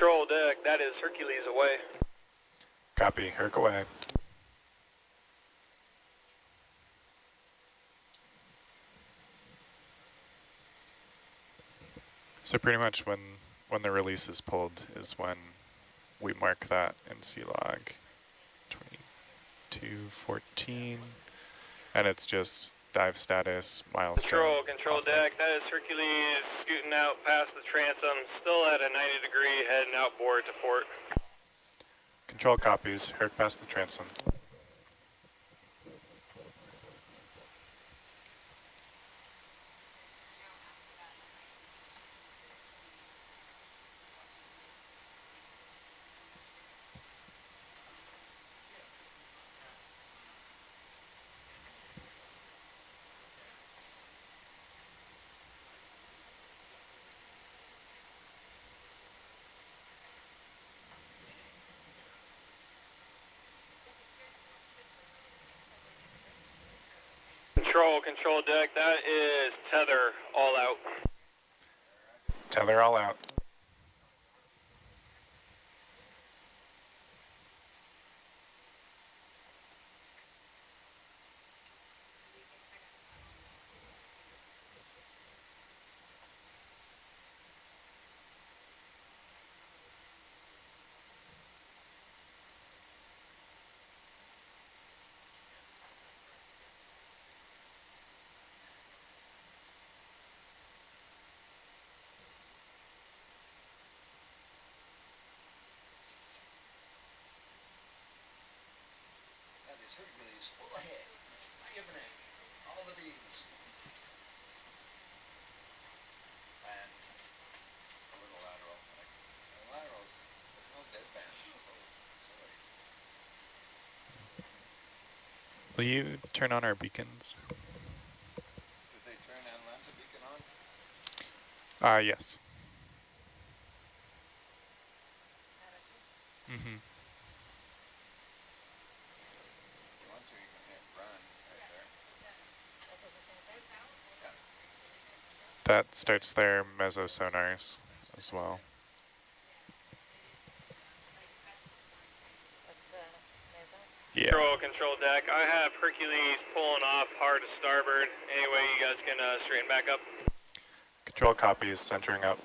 Control deck, that is Hercules away. Copy, Herc away. So pretty much when the release is pulled is when we mark that in C-Log 2214, and it's just dive status, milestone. Control deck, that is Hercules scooting out past the transom, still at a 90-degree, heading outboard to port. Control copies, Herc past the transom. Control deck, that is tether all out. Tether all out. Hercules, full ahead, diagonal, all the beams. And a little lateral. The laterals, there's no deadband, so Will you turn on our beacons? Did they turn Atlanta beacon on? Yes. Mm-hmm. That starts their meso sonars as well. Yeah. Control deck, I have Hercules pulling off hard to starboard. Anyway, you guys can straighten back up. Control copies, centering up.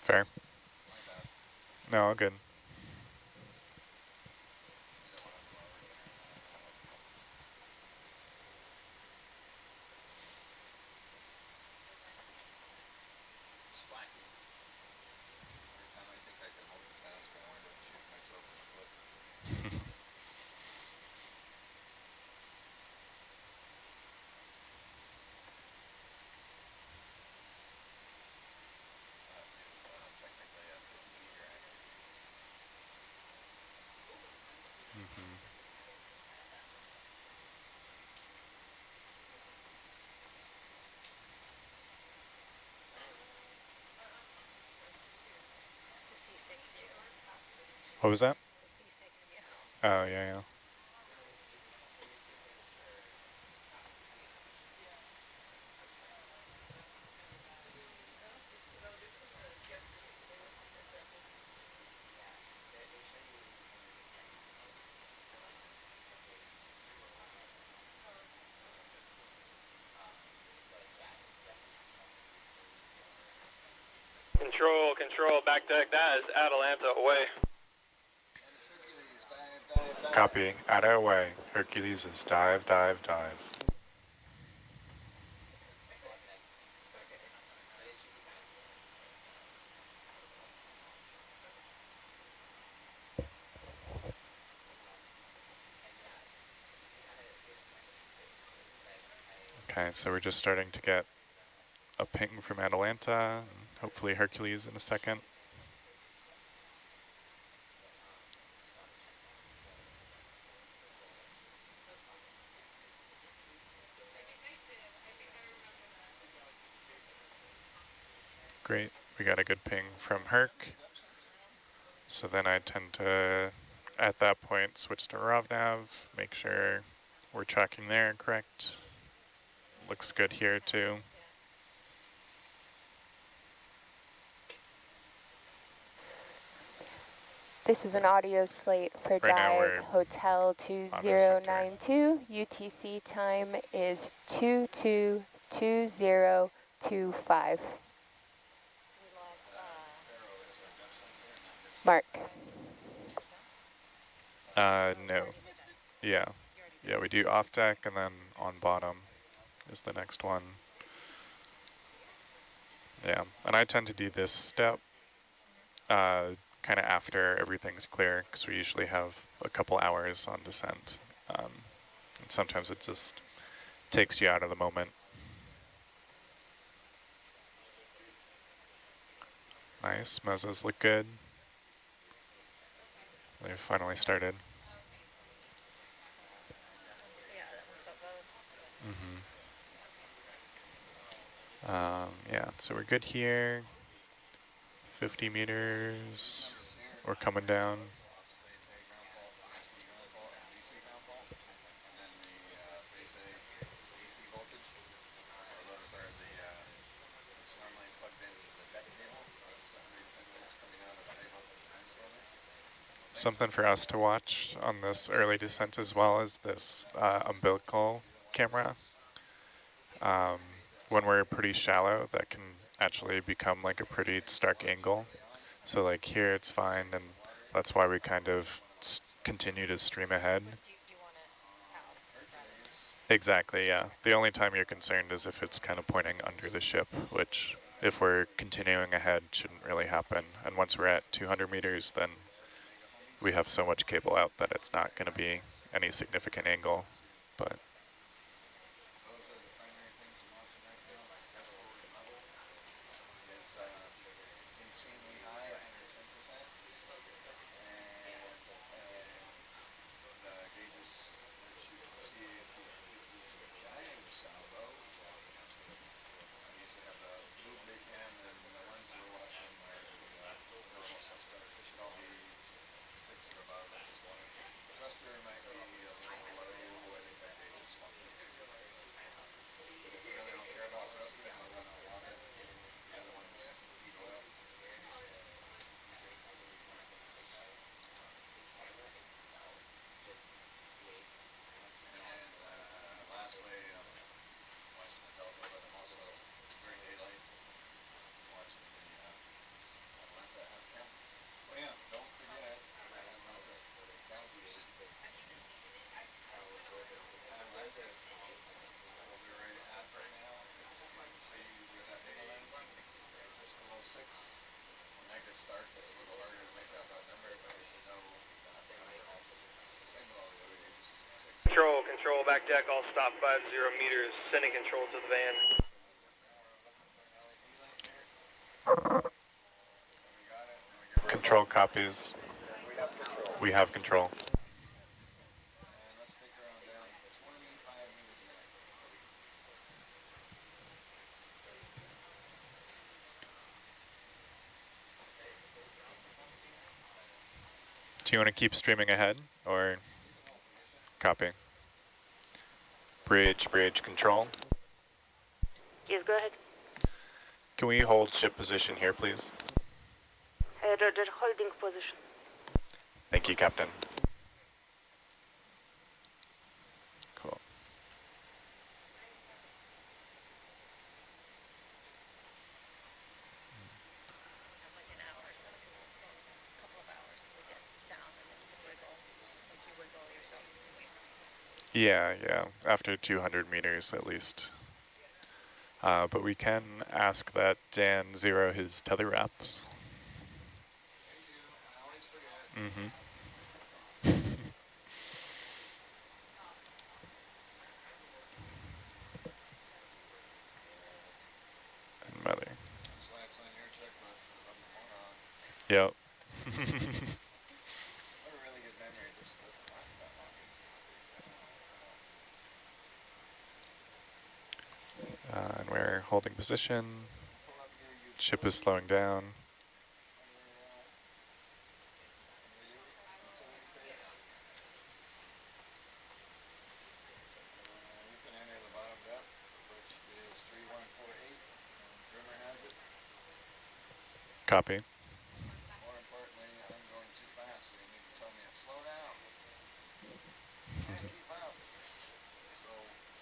Fair. No, all good. What was that? Oh, yeah. Control, back deck, that is Atalanta away. Copy, Ada away. Hercules is dive, dive, dive. Okay, so we're just starting to get a ping from Atalanta, and hopefully Hercules in a second. Great, we got a good ping from Herc. So then I tend to, at that point, switch to ROV make sure we're tracking there correct. Looks good here too. This is an audio slate for Right now dive we're Hotel on the center. 2092. UTC time is 222025. Mark. No. Yeah. Yeah, we do off deck and then on bottom is the next one. Yeah, and I tend to do this step kind of after everything's clear because we usually have a couple hours on descent. And sometimes it just takes you out of the moment. Nice, mesos look good. They've finally started. Yeah, so we're good here. 50 meters. We're coming down. Something for us to watch on this early descent as well is this umbilical camera. When we're pretty shallow, that can actually become like a pretty stark angle. So like here it's fine, and that's why we kind of continue to stream ahead. Exactly, yeah. The only time you're concerned is if it's kind of pointing under the ship, which if we're continuing ahead shouldn't really happen. And once we're at 200 meters, then we have so much cable out that it's not going to be any significant angle. But Control, back deck, all stop 50 meters, sending control to the van. control copies. We have control. Do you want to keep streaming ahead or copy? Bridge control. Yes, go ahead. Can we hold ship position here, please? Roger, holding position. Thank you, Captain. Cool. Yeah, after 200 meters at least. But we can ask that Dan zero his tether wraps. Yep. I have a really good memory. It just doesn't last that long. And we're holding position. Pull up your Ship is utility. slowing down. You can enter the bottom depth, which is 3148, and trimmer has it. Copy. More importantly, I'm going too fast, so you need to tell me to slow down. Can't keep up. So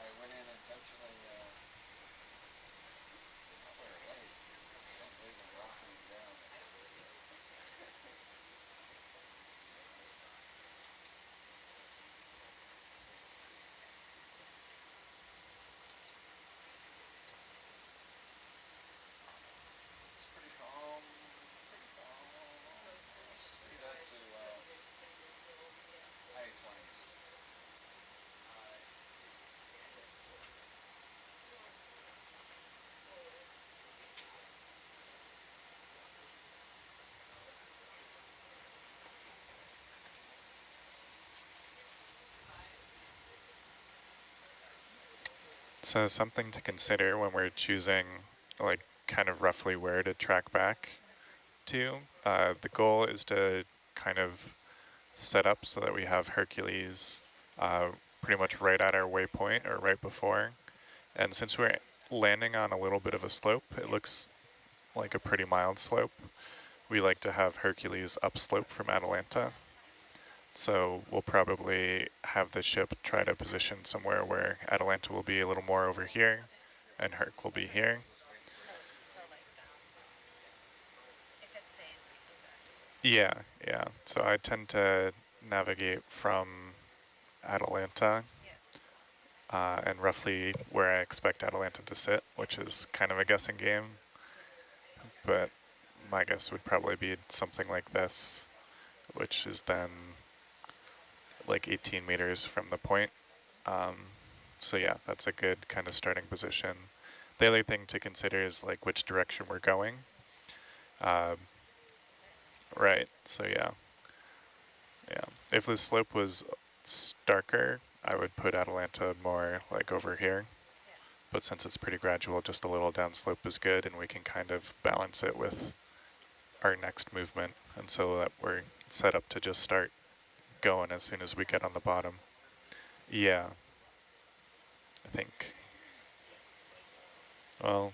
I went in intentionally nowhere late. Can't believe I'm rocking you down. It's pretty calm, pretty calm. Speed up to high 20s. So something to consider when we're choosing, like, kind of roughly where to track back to. The goal is to kind of set up so that we have Hercules pretty much right at our waypoint or right before. And since we're landing on a little bit of a slope, it looks like a pretty mild slope. We like to have Hercules upslope from Atalanta. So we'll probably have the ship try to position somewhere where Atalanta will be a little more over here and Herc will be here. Yeah, yeah. So I tend to navigate from Atalanta and roughly where I expect Atalanta to sit, which is kind of a guessing game. But my guess would probably be something like this, which is then like 18 meters from the point. So yeah, that's a good kind of starting position. The other thing to consider is like which direction we're going. Right, so yeah. Yeah, if the slope was starker, I would put Atalanta more like over here. But since it's pretty gradual, just a little downslope is good, and we can kind of balance it with our next movement, and so that we're set up to just start going as soon as we get on the bottom. Yeah, I think. Well,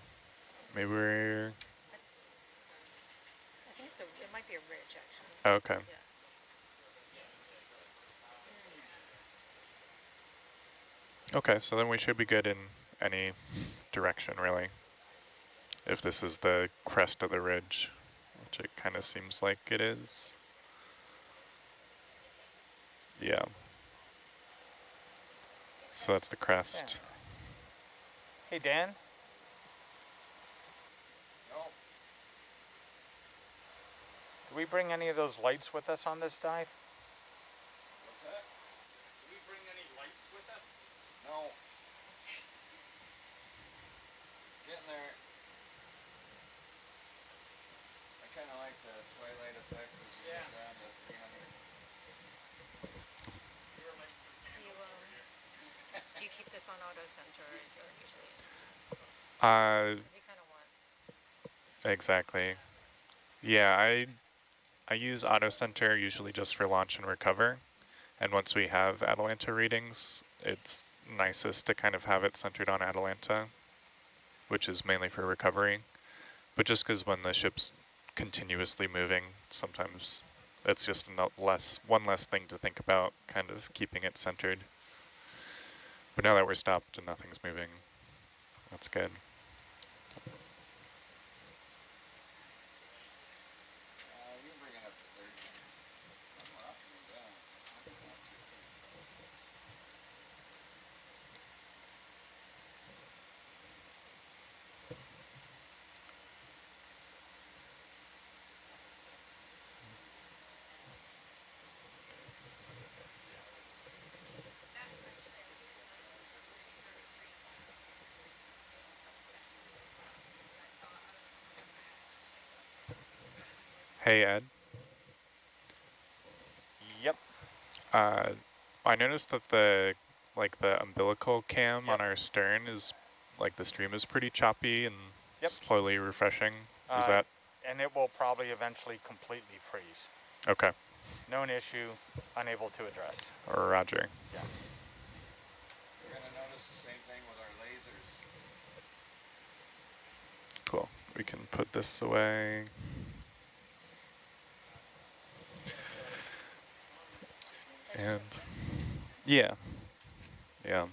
maybe we're... I think it might be a ridge, actually. Oh, okay. Yeah. Okay, so then we should be good in any direction, really. If this is the crest of the ridge, which it kind of seems like it is. Yeah. So that's the crest. Yeah. Hey, Dan? No. Do we bring any of those lights with us on this dive? What's that? Do we bring any lights with us? No. Getting there. I kind of like the twilight effect as you get down to 300. Do you keep this on auto center or usually just, Uh, because you kind of want... exactly. Yeah, I use auto center usually just for launch and recover. And once we have Atalanta readings, it's nicest to kind of have it centered on Atalanta, which is mainly for recovery. But just because when the ship's continuously moving, sometimes it's just one less thing to think about, kind of keeping it centered. But now that we're stopped and nothing's moving, that's good. You can bring it up to 30. I'm rocking you down. Hey, Ed. Yep. I noticed that the umbilical cam Yep. on our stern is, the stream is pretty choppy and Yep. slowly refreshing. Is that? And it will probably eventually completely freeze. Okay. Known issue, unable to address. Roger. Yeah. You're going to notice the same thing with our lasers. Cool. We can put this away. And yeah. Yeah.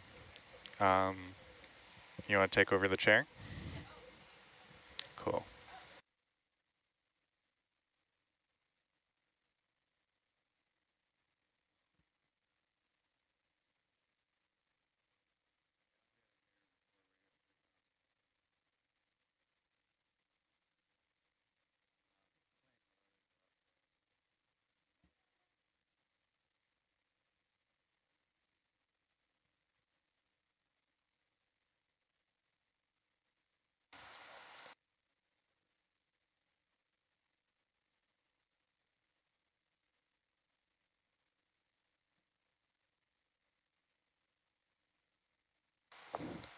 You want to take over the chair? Cool.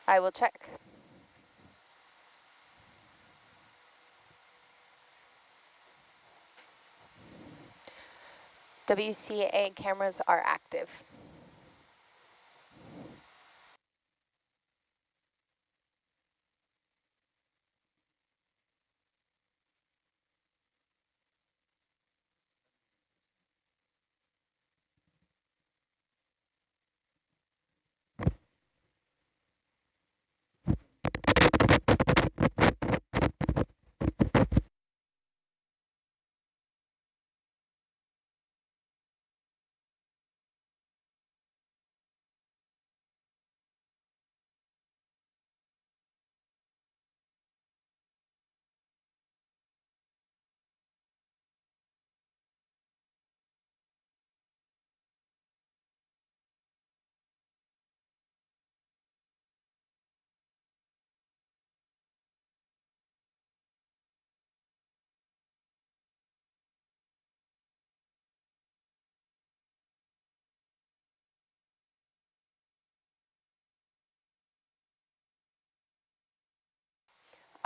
I will check. WCA cameras are active.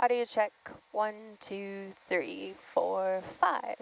Audio check, 1, 2, 3, 4, 5.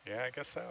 Yeah, I guess so.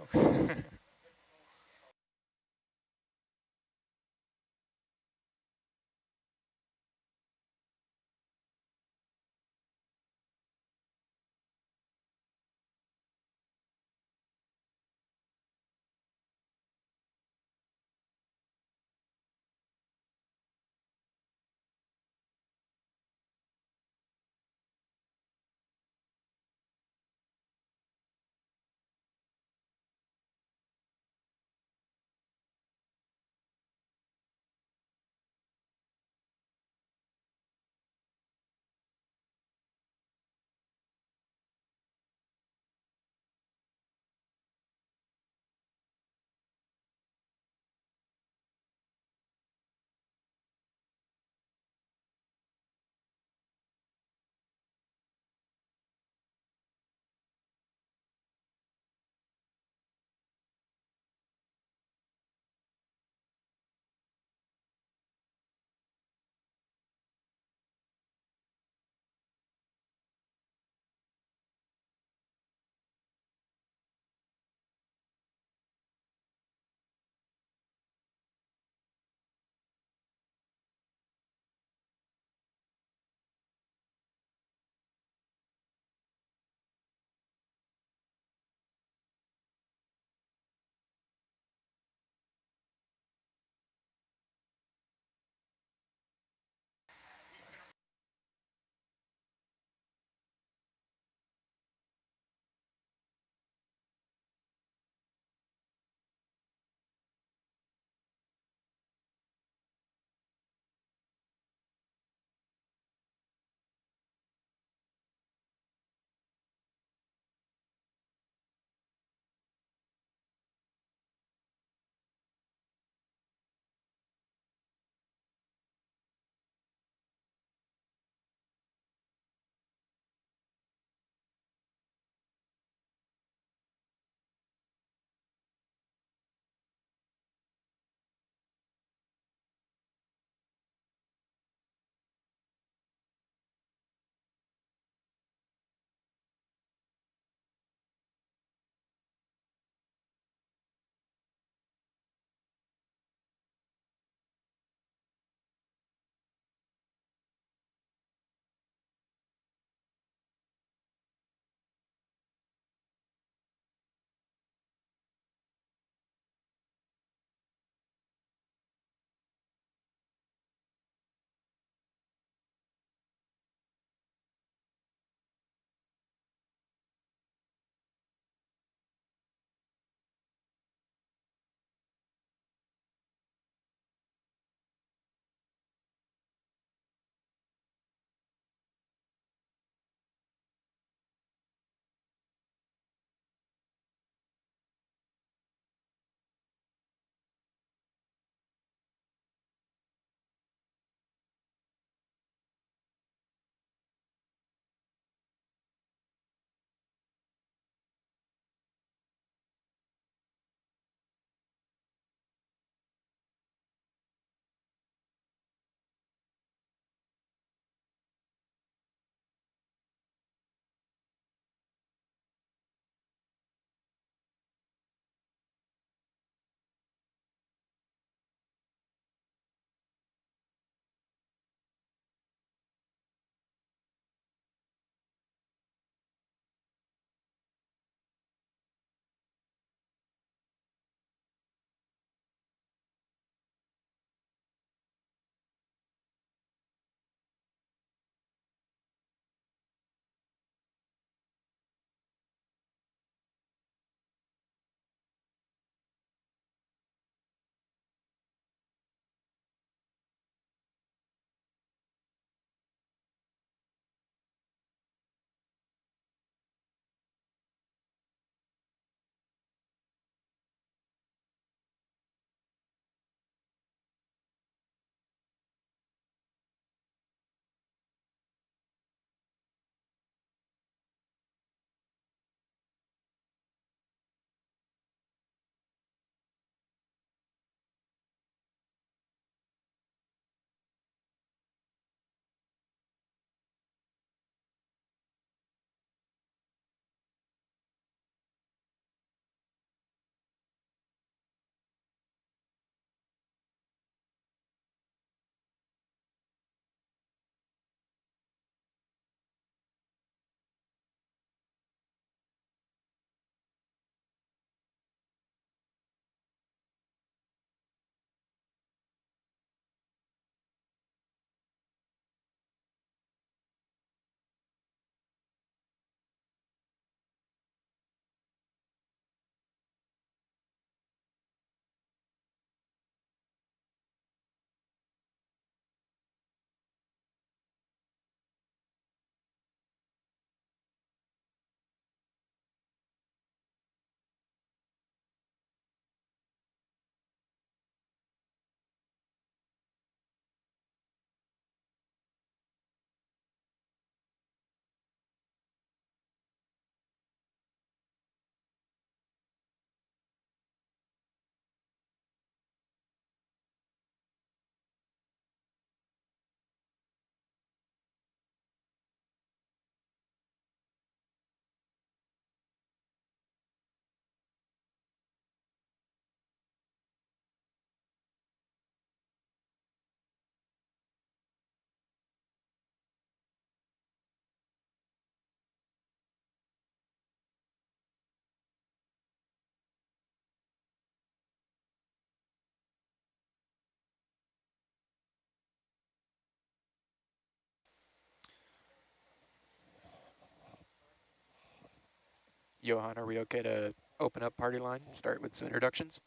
Johan, are we okay to open up party line, start with some introductions?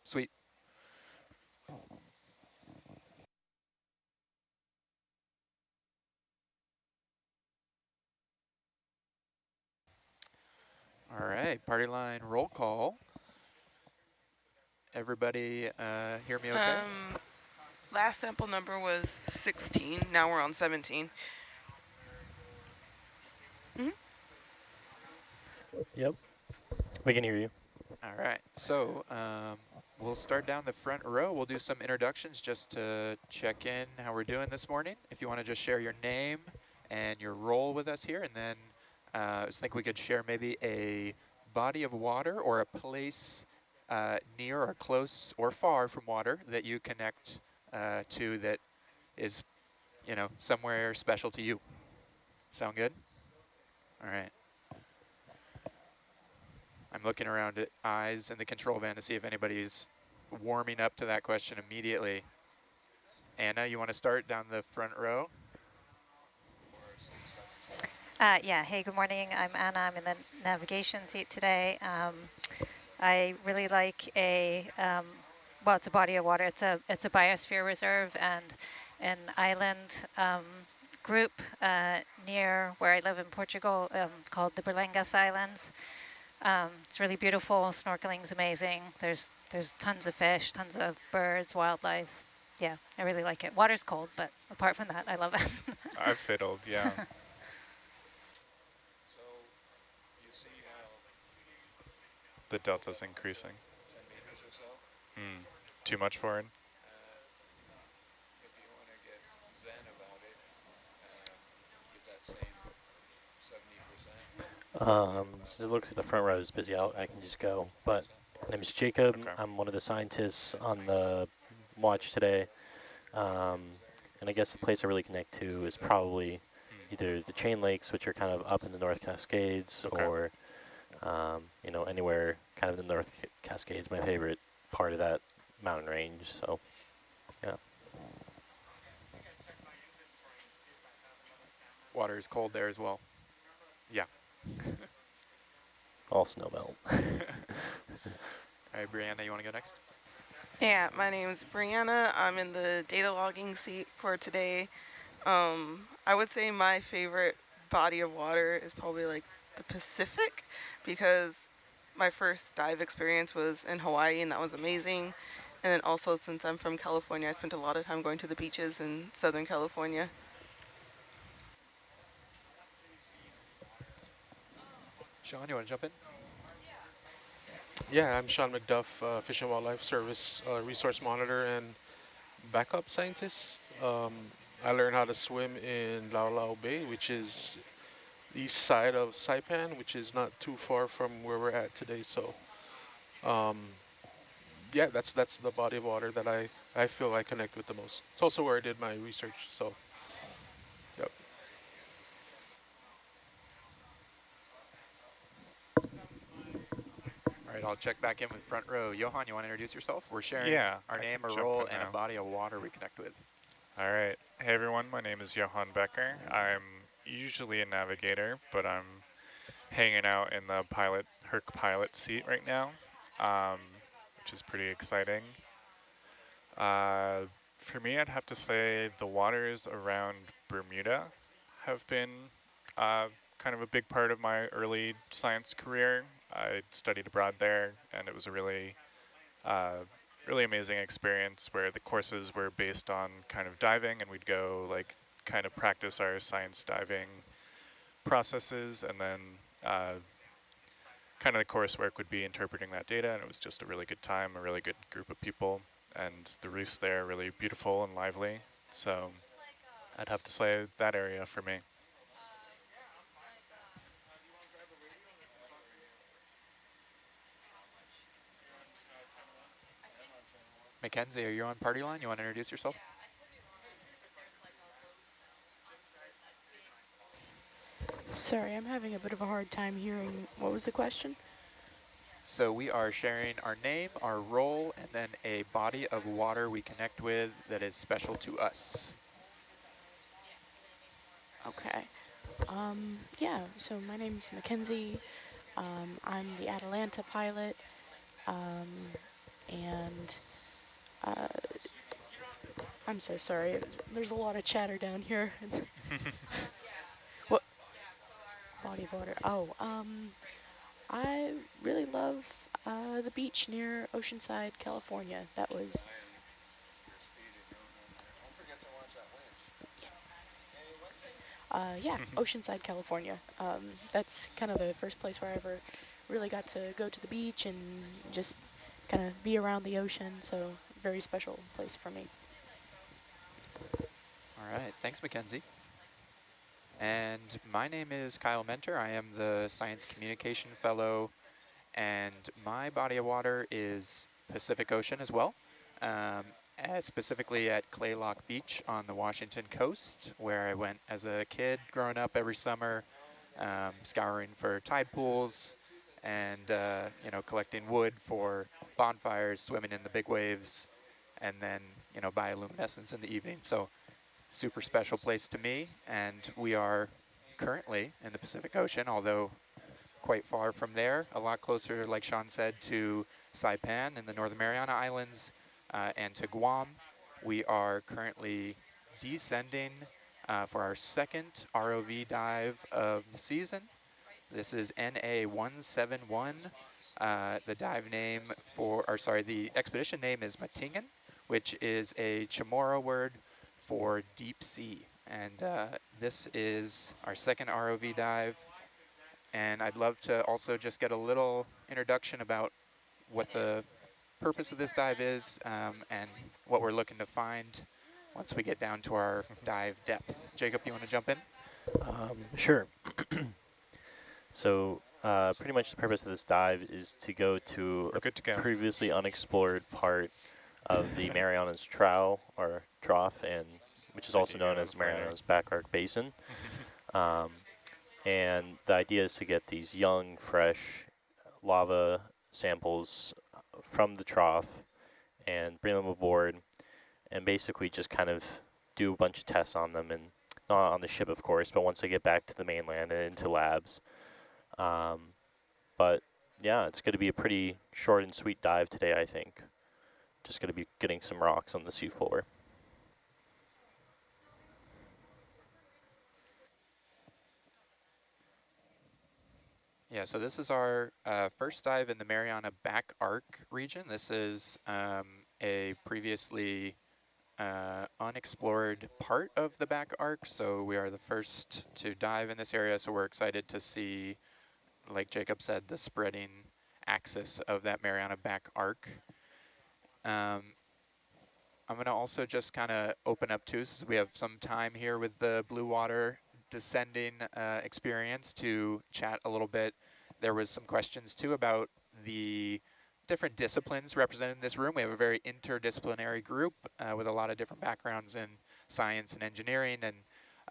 Sweet. All right, party line roll call. Everybody hear me okay? Last sample number was 16. Now we're on 17. Yep, we can hear you. All right, so we'll start down the front row. We'll do some introductions just to check in how we're doing this morning. If you want to just share your name and your role with us here, and then I was thinking we could share maybe a body of water or a place near or close or far from water that you connect to that is, you know, somewhere special to you. Sound good? All right. I'm looking around at eyes in the control van to see if anybody's warming up to that question immediately. Anna, you want to start down the front row? Yeah, hey, good morning. I'm Anna. I'm in the navigation seat today. I really like well, it's a body of water. It's a biosphere reserve and an island group near where I live in Portugal called the Berlengas Islands. It's really beautiful. Snorkeling's amazing. There's tons of fish, tons of birds, wildlife. Yeah, I really like it. Water's cold, but apart from that, I love it. I've fiddled, yeah. So you see how The delta's increasing. 10 meters or so? Too much for it? If you want to get zen about it, get that same 70%. Since it looks like the front row is busy out, I can just go. But my name is Jacob. Okay. I'm one of the scientists on the watch today. And I guess the place I really connect to is probably either the chain lakes, which are kind of up in the North Cascades, Okay. or you know, anywhere kind of in the North Cascades, my favorite part of that mountain range. So, yeah. Water is cold there as well. Yeah. All snow melt. All right, Brianna, you want to go next? Yeah, my name is Brianna. I'm in the data logging seat for today. I would say my favorite body of water is probably like the Pacific, because my first dive experience was in Hawaii and that was amazing. And then also, since I'm from California, I spent a lot of time going to the beaches in Southern California. Sean, you want to jump in? Yeah, I'm Sean McDuff, Fish and Wildlife Service resource monitor and backup scientist. I learned how to swim in Lau Lau Bay, which is east side of Saipan, which is not too far from where we're at today. So, yeah, that's the body of water that I feel I connect with the most. It's also where I did my research. So, yep. All right, I'll check back in with front row. Johan, you want to introduce yourself? We're sharing Yeah, our I name, can a jump role, in and a now. body of water we connect with. All right. Hey, everyone. My name is Johan Becker. I'm usually a navigator, but I'm hanging out in the Herc pilot seat right now, which is pretty exciting. For me, I'd have to say the waters around Bermuda have been kind of a big part of my early science career. I studied abroad there, and it was a really amazing experience where the courses were based on kind of diving, and we'd go like kind of practice our science diving processes, and then kind of the coursework would be interpreting that data, and it was just a really good time, a really good group of people, and the reefs there are really beautiful and lively. So I'd have to say that area for me. Mackenzie, are you on party line? You want to introduce yourself? Sorry, I'm having a bit of a hard time hearing. What was the question? So we are sharing our name, our role, and then a body of water we connect with that is special to us. Okay. Yeah, so my name's Mackenzie. I'm the Atalanta pilot, and I'm so sorry. There's a lot of chatter down here. What? Body of water. Oh, I really love the beach near Oceanside, California. That was. Yeah, Oceanside, California. That's kind of the first place where I ever really got to go to the beach and just kind of be around the ocean. So very special place for me. All right, thanks, Mackenzie. And my name is Kyle Mentor. I am the Science Communication Fellow, and my body of water is Pacific Ocean as well, specifically at Claylock Beach on the Washington coast, where I went as a kid growing up every summer, scouring for tide pools and you know, collecting wood for bonfires, swimming in the big waves, and then, you know, bioluminescence in the evening. So super special place to me, and we are currently in the Pacific Ocean, although quite far from there, a lot closer, like Sean said, to Saipan in the Northern Mariana Islands and to Guam. We are currently descending for our second ROV dive of the season. This is NA-171. The dive name the expedition name is Matingan, which is a Chamorro word for deep sea. And this is our second ROV dive. And I'd love to also just get a little introduction about what the purpose of this dive is and what we're looking to find once we get down to our dive depth. Jacob, you want to jump in? Sure. So pretty much the purpose of this dive is to go to a previously unexplored part of the Marianas Trough, or Trough, and which is also known as Marianas Back Arc Basin. And the idea is to get these young, fresh lava samples from the trough and bring them aboard and basically just kind of do a bunch of tests on them, and not on the ship, of course, but once they get back to the mainland and into labs. But yeah, it's going to be a pretty short and sweet dive today, I think. Just going to be getting some rocks on the seafloor. Yeah, so this is our first dive in the Mariana Back Arc region. This is a previously unexplored part of the Back Arc, so we are the first to dive in this area, so we're excited to see, like Jacob said, the spreading axis of that Mariana Back Arc. I'm going to also just kind of open up too, since we have some time here with the blue water descending experience, to chat a little bit. There was some questions too about the different disciplines represented in this room. We have a very interdisciplinary group with a lot of different backgrounds in science and engineering, and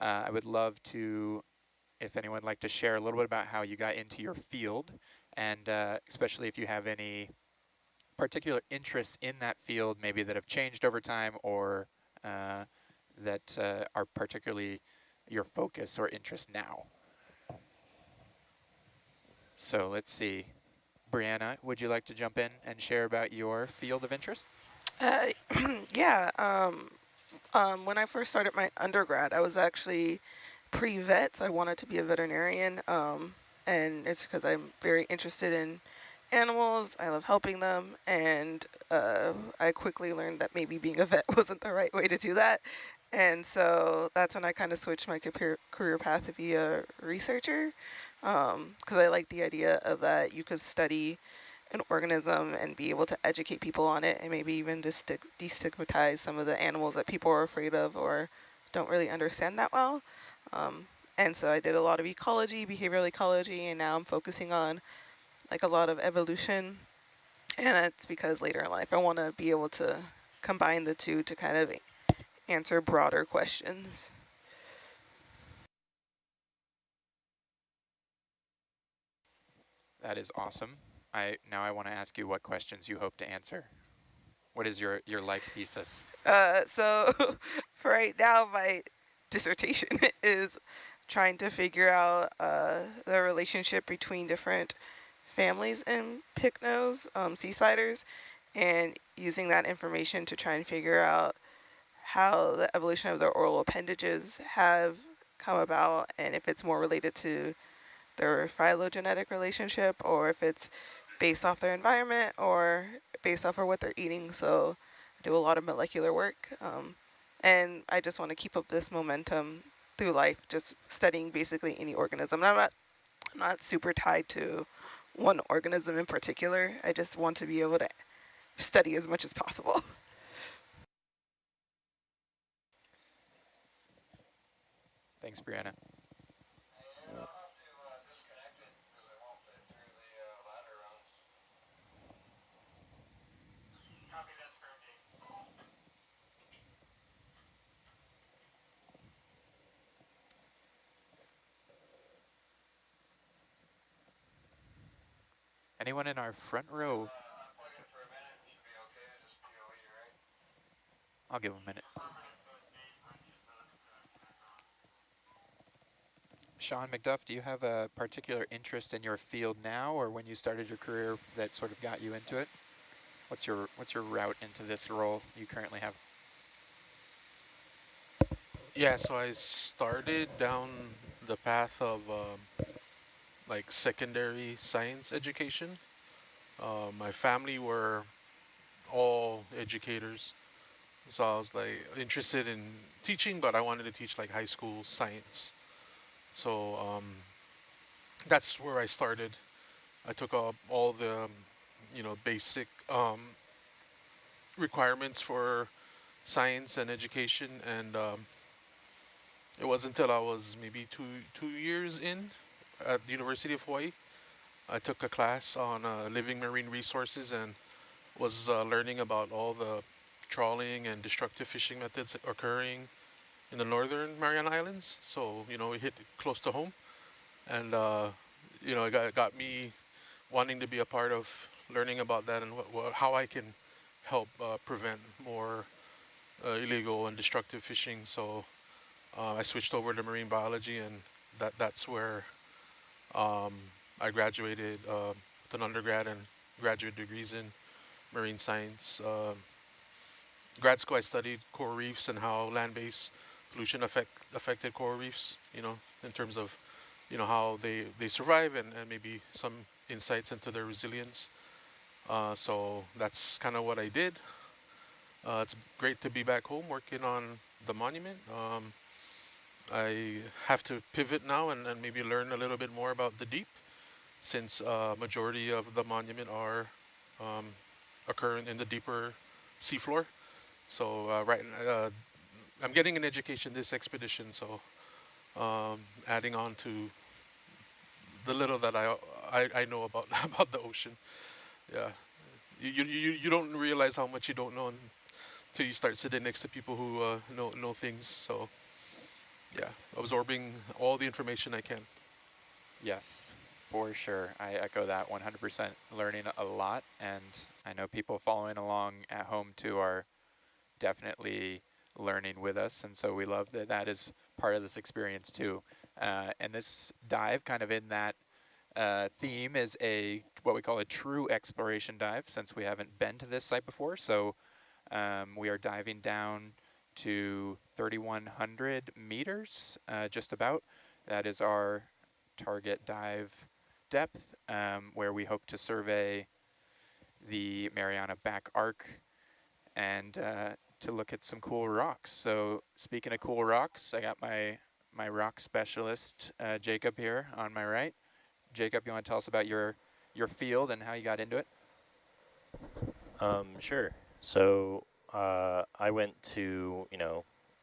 I would love to, if anyone would like to share a little bit about how you got into your field, and especially if you have any particular interests in that field, maybe that have changed over time, or that are particularly your focus or interest now. So let's see. Brianna, would you like to jump in and share about your field of interest? Yeah. When I first started my undergrad, I was actually pre-vet, so I wanted to be a veterinarian. And it's because I'm very interested in animals. I love helping them, and I quickly learned that maybe being a vet wasn't the right way to do that. And so that's when I kind of switched my career path to be a researcher, because I like the idea of that you could study an organism and be able to educate people on it, and maybe even destigmatize some of the animals that people are afraid of or don't really understand that well. And so I did a lot of ecology, behavioral ecology, and now I'm focusing on like a lot of evolution. And it's because later in life I want to be able to combine the two to kind of answer broader questions. That is awesome. Now I want to ask you what questions you hope to answer. What is your life thesis? So for right now, my dissertation is trying to figure out the relationship between different families in pycnos, sea spiders, and using that information to try and figure out how the evolution of their oral appendages have come about, and if it's more related to their phylogenetic relationship, or if it's based off their environment, or based off of what they're eating. So I do a lot of molecular work, and I just want to keep up this momentum through life, just studying basically any organism. And I'm not super tied to one organism in particular. I just want to be able to study as much as possible. Thanks, Brianna. Anyone in our front row? I'll give them a minute. Sean McDuff, do you have a particular interest in your field now, or when you started your career that sort of got you into it? What's your route into this role you currently have? Yeah, so I started down the path of like secondary science education. My family were all educators, so I was like interested in teaching, but I wanted to teach like high school science. So that's where I started. I took up all the basic requirements for science and education, and it wasn't until I was maybe two years in at the University of Hawaii, I took a class on living marine resources and was learning about all the trawling and destructive fishing methods occurring in the northern Mariana Islands. So, it hit close to home, and it got me wanting to be a part of learning about that and how I can help prevent more illegal and destructive fishing. So I switched over to marine biology, and that's where I graduated with an undergrad and graduate degrees in marine science. Grad school, I studied coral reefs and how land-based pollution affected coral reefs, in terms of, how they survive, and maybe some insights into their resilience. So that's kind of what I did. It's great to be back home working on the monument. I have to pivot now and maybe learn a little bit more about the deep, since majority of the monument are occurring in the deeper seafloor. So I'm getting an education this expedition, so adding on to the little that I know about about the ocean. Yeah, you don't realize how much you don't know until you start sitting next to people who know things. So yeah, absorbing all the information I can. Yes, for sure. I echo that 100%. Learning a lot, and I know people following along at home too are definitely learning with us, and so we love that that is part of this experience too. And this dive, kind of in that theme, is what we call a true exploration dive, since we haven't been to this site before. So we are diving down to 3,100 meters, just about. That is our target dive depth, where we hope to survey the Mariana back arc and to look at some cool rocks. So speaking of cool rocks, I got my rock specialist, Jacob, here on my right. Jacob, you want to tell us about your field and how you got into it? Sure. So I went to,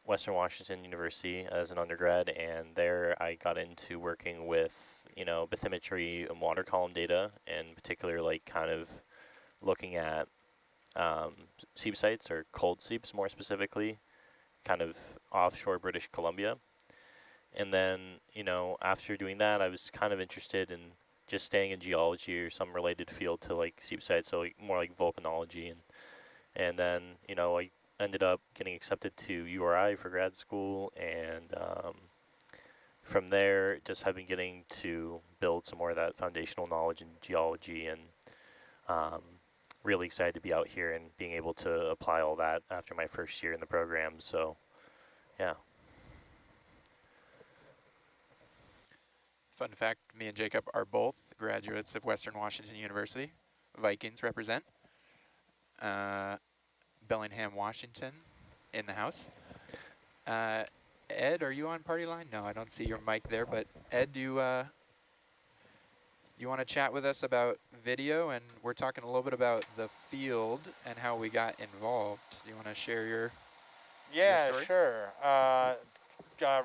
Western Washington University as an undergrad, and there I got into working with, bathymetry and water column data, and in particular, like kind of looking at seep sites, or cold seeps more specifically, kind of offshore British Columbia. And then, after doing that, I was kind of interested in just staying in geology or some related field to like seep sites, so like more like volcanology, and then I ended up getting accepted to URI for grad school, and from there, just have been getting to build some more of that foundational knowledge in geology, and really excited to be out here and being able to apply all that after my first year in the program. So, yeah. Fun fact, me and Jacob are both graduates of Western Washington University. Vikings represent. Bellingham, Washington in the house. Ed, are you on party line? No, I don't see your mic there, but Ed, you want to chat with us about video? And we're talking a little bit about the field and how we got involved. Do you want to share your story? Sure.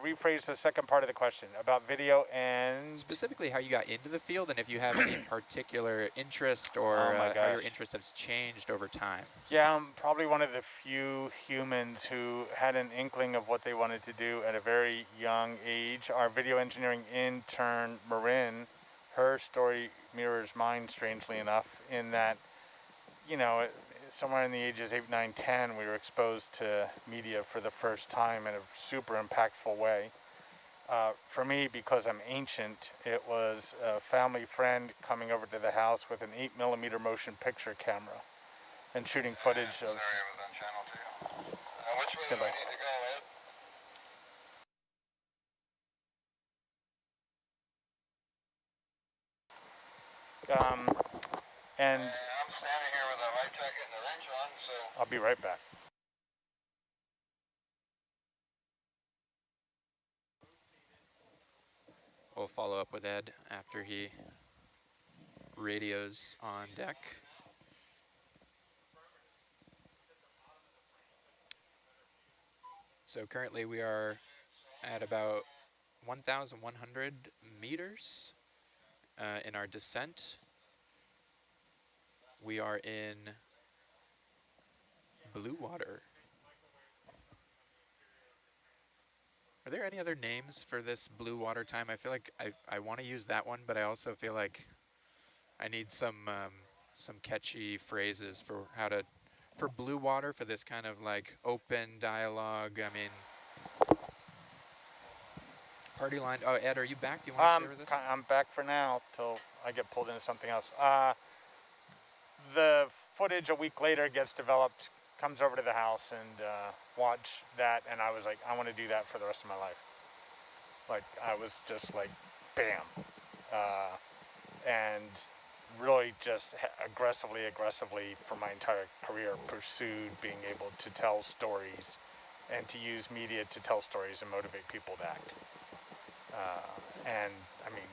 Rephrase the second part of the question about video and... Specifically how you got into the field and if you have any particular interest or how your interest has changed over time. Yeah, I'm probably one of the few humans who had an inkling of what they wanted to do at a very young age. Our video engineering intern, Marin, her story mirrors mine, strangely enough, in that, you know, somewhere in the ages 8, 9, 10, we were exposed to media for the first time in a super impactful way. For me, because I'm ancient, it was a family friend coming over to the house with an 8mm motion picture camera and shooting footage of... Which way do I need to go, Ed? And I'm standing here with a light jacket and a wrench on, so... I'll be right back. We'll follow up with Ed after he radios on deck. So currently we are at about 1,100 meters in our descent. We are in blue water. Are there any other names for this blue water time? I feel like I want to use that one, but I also feel like I need some catchy phrases for for blue water, for this kind of like open dialogue. I mean, party line. Oh, Ed, are you back? Do you want to share with us? I'm back for now till I get pulled into something else. The footage a week later gets developed, comes over to the house, and watch that, and I was like, I want to do that for the rest of my life. Like, I was just like, bam. And really just aggressively for my entire career pursued being able to tell stories and to use media to tell stories and motivate people to act. And I mean,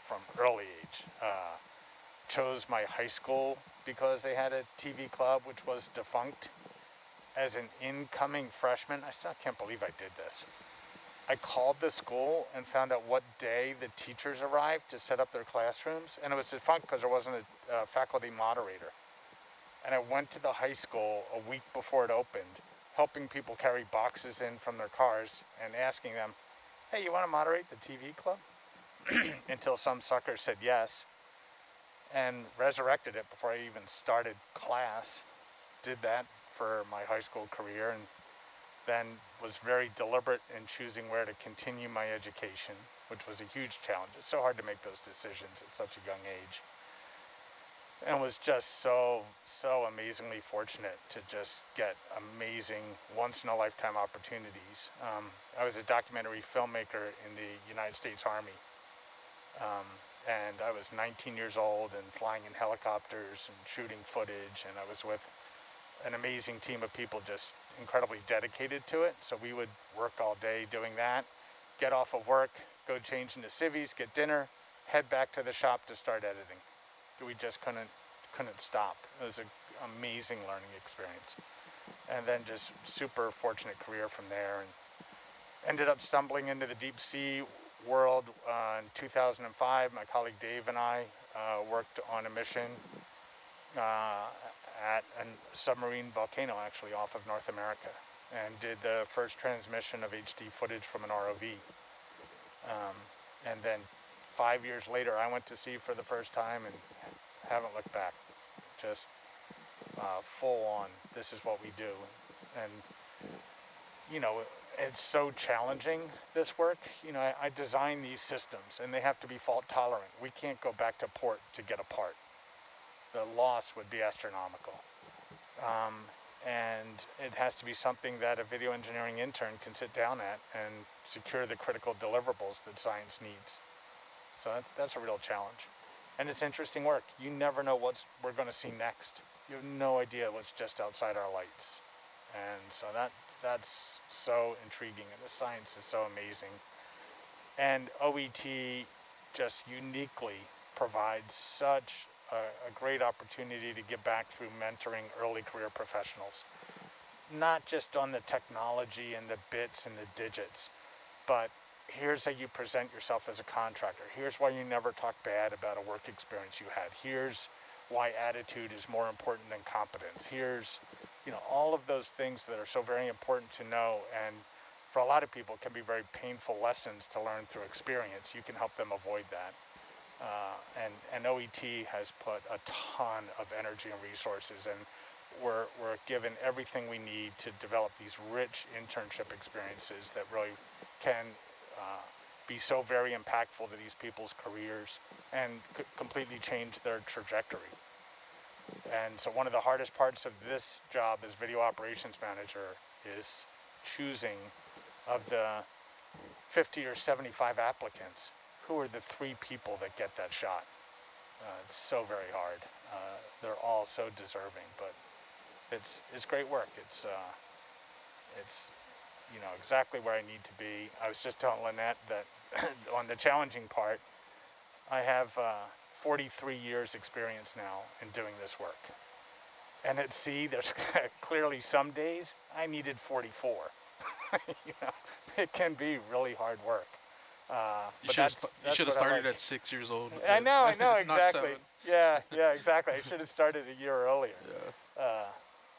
from early age, chose my high school because they had a TV club which was defunct. As an incoming freshman, I still can't believe I did this. I called the school and found out what day the teachers arrived to set up their classrooms, and it was defunct because there wasn't a faculty moderator. And I went to the high school a week before it opened, helping people carry boxes in from their cars and asking them, hey, you want to moderate the TV club? Until some sucker said yes, and resurrected it before I even started class. Did that for my high school career, and then was very deliberate in choosing where to continue my education, which was a huge challenge. It's so hard to make those decisions at such a young age. And was just so amazingly fortunate to just get amazing once-in-a-lifetime opportunities. I was a documentary filmmaker in the United States Army. And I was 19 years old and flying in helicopters and shooting footage, and I was with an amazing team of people just incredibly dedicated to it. So we would work all day doing that, get off of work, go change into civvies, get dinner, head back to the shop to start editing. We just couldn't stop. It was an amazing learning experience. And then just super fortunate career from there, and ended up stumbling into the deep sea world in 2005. My colleague Dave and I worked on a mission at a submarine volcano, actually, off of North America, and did the first transmission of HD footage from an ROV. And then 5 years later, I went to sea for the first time and haven't looked back. Just full on, this is what we do. And, you know, it's so challenging, this work. You know, I design these systems and they have to be fault tolerant. We can't go back to port to get a part. The loss would be astronomical. And it has to be something that a video engineering intern can sit down at and secure the critical deliverables that science needs. So that's a real challenge. And it's interesting work. You never know what we're going to see next. You have no idea what's just outside our lights. And so that's so intriguing, and the science is so amazing. And OET just uniquely provides such a great opportunity to give back through mentoring early career professionals. Not just on the technology and the bits and the digits, but here's how you present yourself as a contractor. Here's why you never talk bad about a work experience you had. Here's why attitude is more important than competence. Here's, you know, all of those things that are so very important to know, and for a lot of people can be very painful lessons to learn through experience. You can help them avoid that. And OET has put a ton of energy and resources, and we're given everything we need to develop these rich internship experiences that really can be so very impactful to these people's careers and completely change their trajectory. And so one of the hardest parts of this job as video operations manager is choosing, of the 50 or 75 applicants, who are the 3 people that get that shot. It's so very hard. They're all so deserving, but it's great work. It's you know, exactly where I need to be. I was just telling Lynette that on the challenging part, I have 43 years experience now in doing this work. And at sea, there's clearly some days I needed 44. You know, it can be really hard work. You should have started at 6 years old. I know, exactly. Yeah, exactly. I should have started a year earlier. Yeah.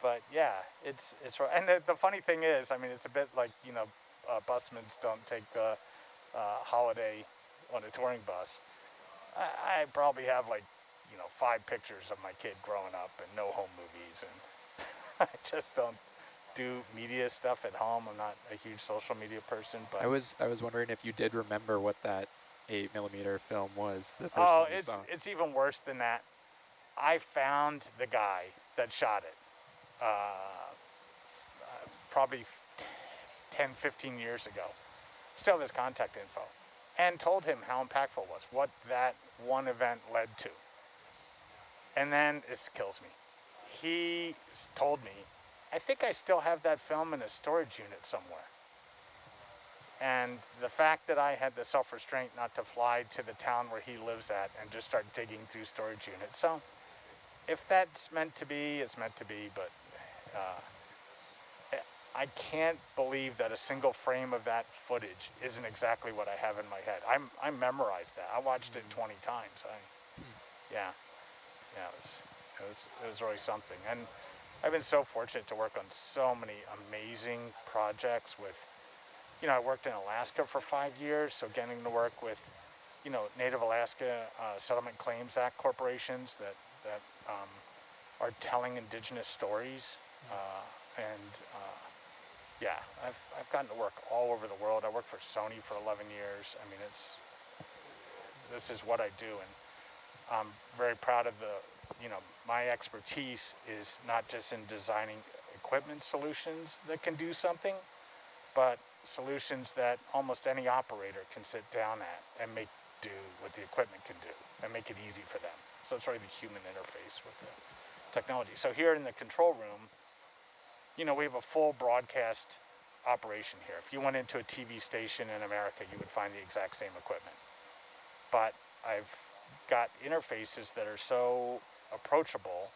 But yeah, it's and the funny thing is, I mean, it's a bit like, you know, busmen don't take the holiday on a touring bus. I probably have like, you know, 5 pictures of my kid growing up and no home movies, and I just don't do media stuff at home. I'm not a huge social media person, but I was wondering if you did remember what that 8mm film was. The first one you saw. It's even worse than that. I found the guy that shot it probably 10, 15 years ago. Still has his contact info, and told him how impactful it was, what that one event led to. And then it kills me. He told me, I think I still have that film in a storage unit somewhere. And the fact that I had the self-restraint not to fly to the town where he lives at and just start digging through storage units. So if that's meant to be, it's meant to be, but I can't believe that a single frame of that footage isn't exactly what I have in my head. I memorized that. I watched it 20 times. Yeah, it was really something. And I've been so fortunate to work on so many amazing projects with, you know, I worked in Alaska for 5 years, so getting to work with, you know, Native Alaska Settlement Claims Act corporations that are telling indigenous stories. Yeah, I've gotten to work all over the world. I worked for Sony for 11 years. I mean, this is what I do, and I'm very proud of you know, my expertise is not just in designing equipment solutions that can do something, but solutions that almost any operator can sit down at and make do what the equipment can do and make it easy for them. So it's really the human interface with the technology. So here in the control room, you know, we have a full broadcast operation here. If you went into a TV station in America, you would find the exact same equipment. But I've got interfaces that are so approachable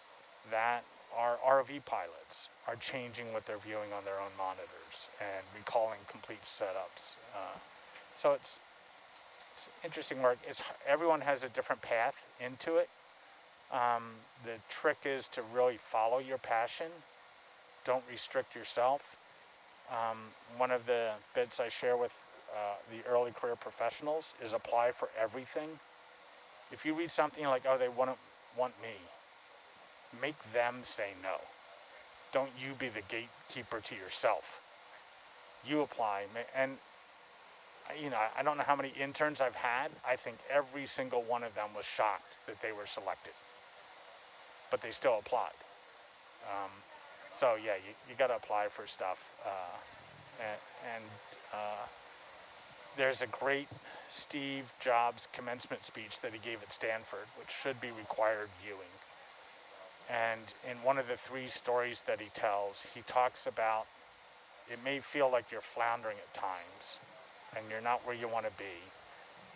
that our ROV pilots are changing what they're viewing on their own monitors and recalling complete setups. So it's interesting work. Everyone has a different path into it. The trick is to really follow your passion. Don't restrict yourself. One of the bits I share with the early career professionals is apply for everything. If you read something like, oh, they want me, make them say no. Don't you be the gatekeeper to yourself. you apply. And you know, I don't know how many interns I've had. I think every single one of them was shocked that they were selected, but they still applied. So yeah, you got to apply for stuff. And there's a great Steve Jobs commencement speech that he gave at Stanford, which should be required viewing. And in one of the 3 stories that he tells, he talks about it may feel like you're floundering at times and you're not where you want to be,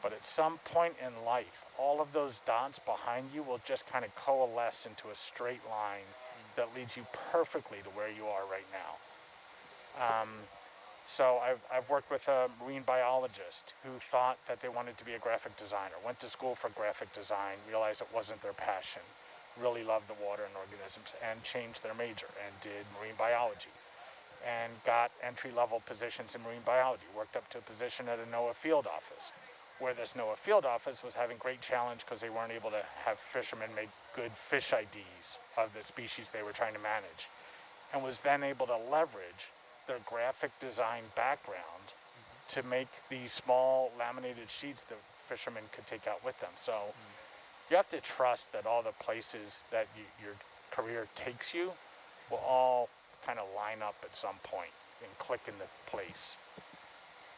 but at some point in life, all of those dots behind you will just kind of coalesce into a straight line that leads you perfectly to where you are right now. So I've worked with a marine biologist who thought that they wanted to be a graphic designer, went to school for graphic design, realized it wasn't their passion, really loved the water and organisms, and changed their major and did marine biology and got entry-level positions in marine biology, worked up to a position at a NOAA field office, where this NOAA field office was having great challenge because they weren't able to have fishermen make good fish IDs of the species they were trying to manage, and was then able to leverage their graphic design background to make these small laminated sheets that fishermen could take out with them. So you have to trust that all the places that your career takes you will all kind of line up at some point and click into place.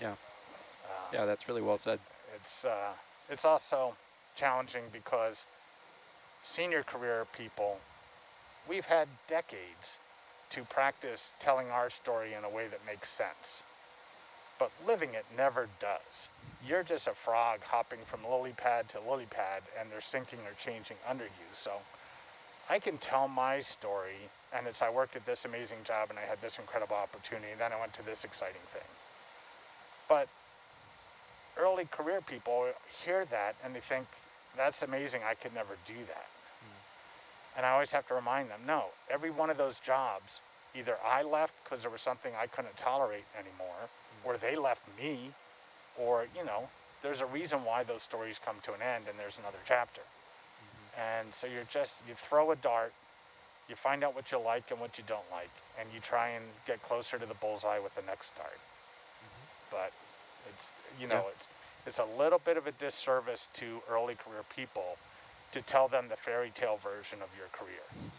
Yeah. Yeah, that's really well said. It's also challenging because senior career people, we've had decades to practice telling our story in a way that makes sense. But living it never does. You're just a frog hopping from lily pad to lily pad, and they're sinking or changing under you. So I can tell my story, and it's I worked at this amazing job and I had this incredible opportunity, and then I went to this exciting thing. But early career people hear that and they think, that's amazing, I could never do that. And I always have to remind them, no, every one of those jobs, either I left because there was something I couldn't tolerate anymore, or they left me, or, you know, there's a reason why those stories come to an end and there's another chapter. And so you throw a dart, you find out what you like and what you don't like, and you try and get closer to the bullseye with the next dart. But it's, you know, it's a little bit of a disservice to early career people to tell them the fairy tale version of your career,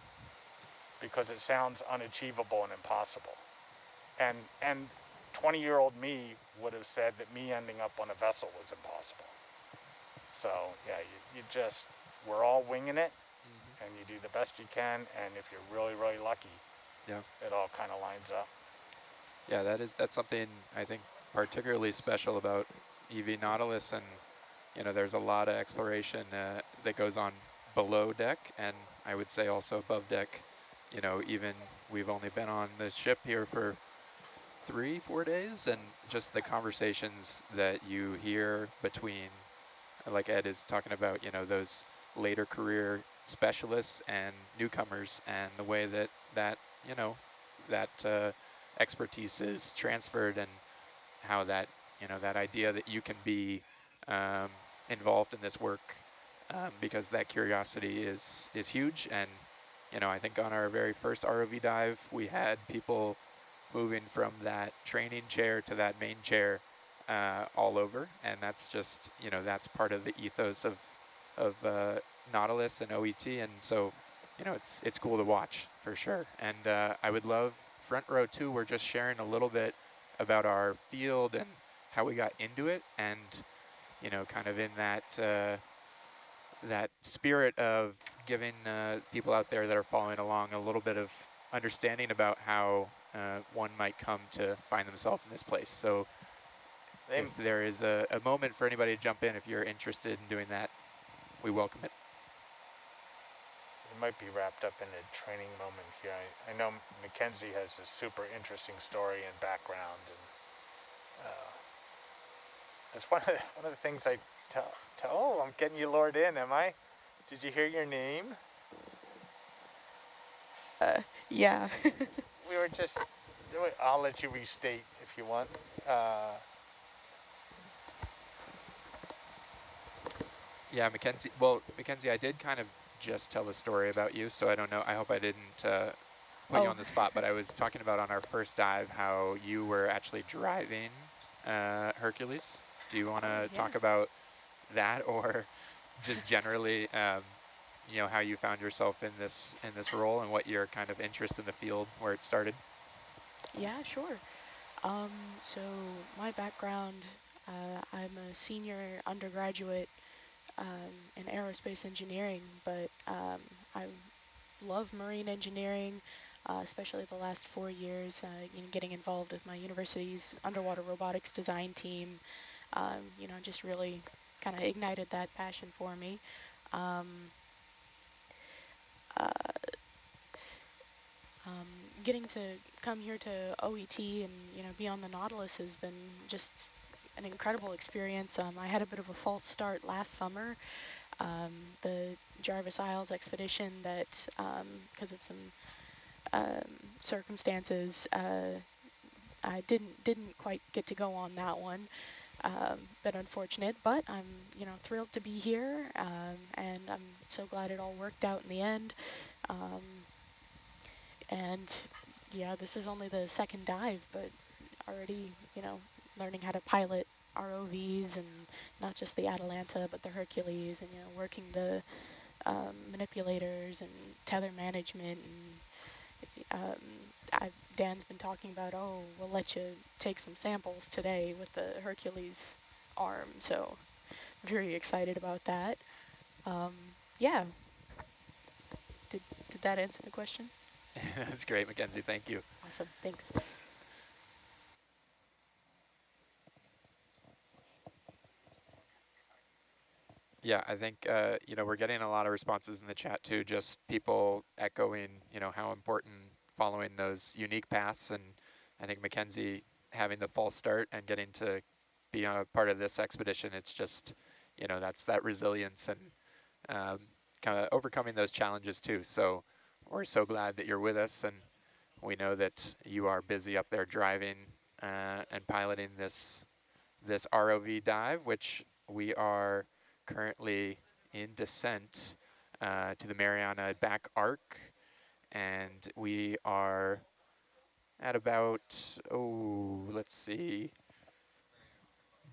because it sounds unachievable and impossible. And 20-year-old me would have said that me ending up on a vessel was impossible. So yeah, we're all winging it, and you do the best you can, and if you're really, really lucky, it all kind of lines up. Yeah, that's something I think particularly special about EV Nautilus, and you know, there's a lot of exploration that goes on below deck, and I would say also above deck. You know, even we've only been on the ship here for 3-4 days, and just the conversations that you hear between, like Ed is talking about, you know, those later career specialists and newcomers, and the way that you know, that expertise is transferred, and how that, you know, that idea that you can be involved in this work because that curiosity is huge. And you know, I think on our very first ROV dive, we had people moving from that training chair to that main chair all over, and that's just, you know, that's part of the ethos of Nautilus and OET, and so, you know, it's cool to watch for sure. And I would love front row too. We're just sharing a little bit about our field and how we got into it, and you know, kind of in that that spirit of giving people out there that are following along a little bit of understanding about how one might come to find themselves in this place. So if there is a moment for anybody to jump in, if you're interested in doing that, we welcome it. It might be wrapped up in a training moment here. I know Mackenzie has a super interesting story and background, and it's one of the things I tell. Oh, I'm getting you lured in, am I? Did you hear your name? Yeah. We were just. I'll let you restate if you want. Yeah, Mackenzie. Well, Mackenzie, I did kind of just tell a story about you, so I don't know. I hope I didn't put you on the spot, but I was talking about on our first dive how you were actually driving Hercules. Do you want to talk about that, or just generally, you know, how you found yourself in this role and what your kind of interest in the field, where it started? Yeah, sure. So my background, I'm a senior undergraduate in aerospace engineering, but I love marine engineering, especially the last 4 years, you know, getting involved with my university's underwater robotics design team, you know, just really kind of ignited that passion for me. Getting to come here to OET and, you know, be on the Nautilus has been just an incredible experience. I had a bit of a false start last summer. The Jarvis Isles expedition that, because of some circumstances, I didn't quite get to go on that one. Bit unfortunate, but I'm, you know, thrilled to be here, and I'm so glad it all worked out in the end. And yeah, this is only the second dive, but already, you know, learning how to pilot ROVs, and not just the Atalanta, but the Hercules, and, you know, working the manipulators and tether management. And Dan's been talking about, oh, we'll let you take some samples today with the Hercules arm, so very excited about that. Yeah. Did that answer the question? That's great, Mackenzie. Thank you. Awesome. Thanks. Yeah, I think, you know, we're getting a lot of responses in the chat too, just people echoing, you know, how important following those unique paths. And I think Mackenzie having the false start and getting to be a part of this expedition, it's just, you know, that's that resilience and kind of overcoming those challenges too. So we're so glad that you're with us, and we know that you are busy up there driving and piloting this ROV dive, which we are currently in descent to the Mariana back arc, and we are at about, let's see,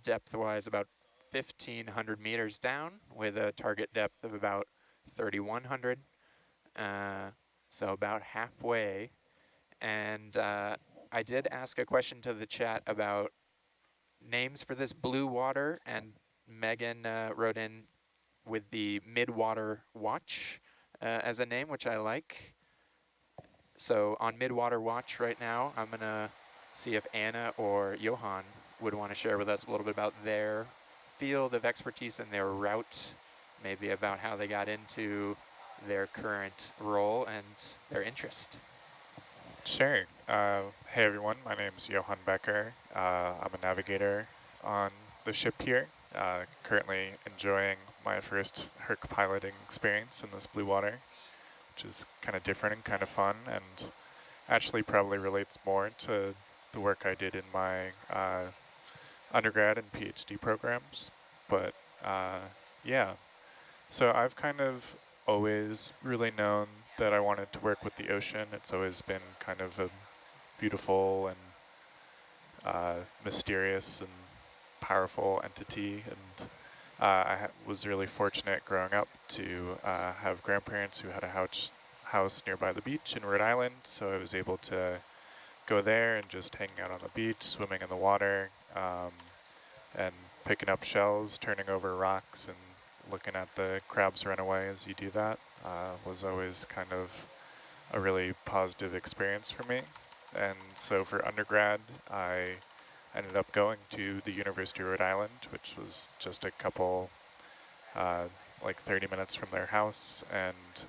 depth-wise about 1,500 meters down with a target depth of about 3,100, so about halfway. And I did ask a question to the chat about names for this blue water, and Megan wrote in with the Midwater Watch as a name, which I like. So on Midwater Watch right now, I'm gonna see if Anna or Johan would want to share with us a little bit about their field of expertise and their route, maybe about how they got into their current role and their interest. Sure. Hey everyone, my name is Johan Becker. I'm a navigator on the ship here, currently enjoying my first Herc piloting experience in this blue water, which is kind of different and kind of fun, and actually probably relates more to the work I did in my undergrad and PhD programs. But yeah, so I've kind of always really known that I wanted to work with the ocean. It's always been kind of a beautiful and mysterious and powerful entity, and I was really fortunate growing up to have grandparents who had a house nearby the beach in Rhode Island, so I was able to go there and just hanging out on the beach, swimming in the water, and picking up shells, turning over rocks, and looking at the crabs run away as you do that was always kind of a really positive experience for me. And so for undergrad, I ended up going to the University of Rhode Island, which was just a couple, like 30 minutes from their house. And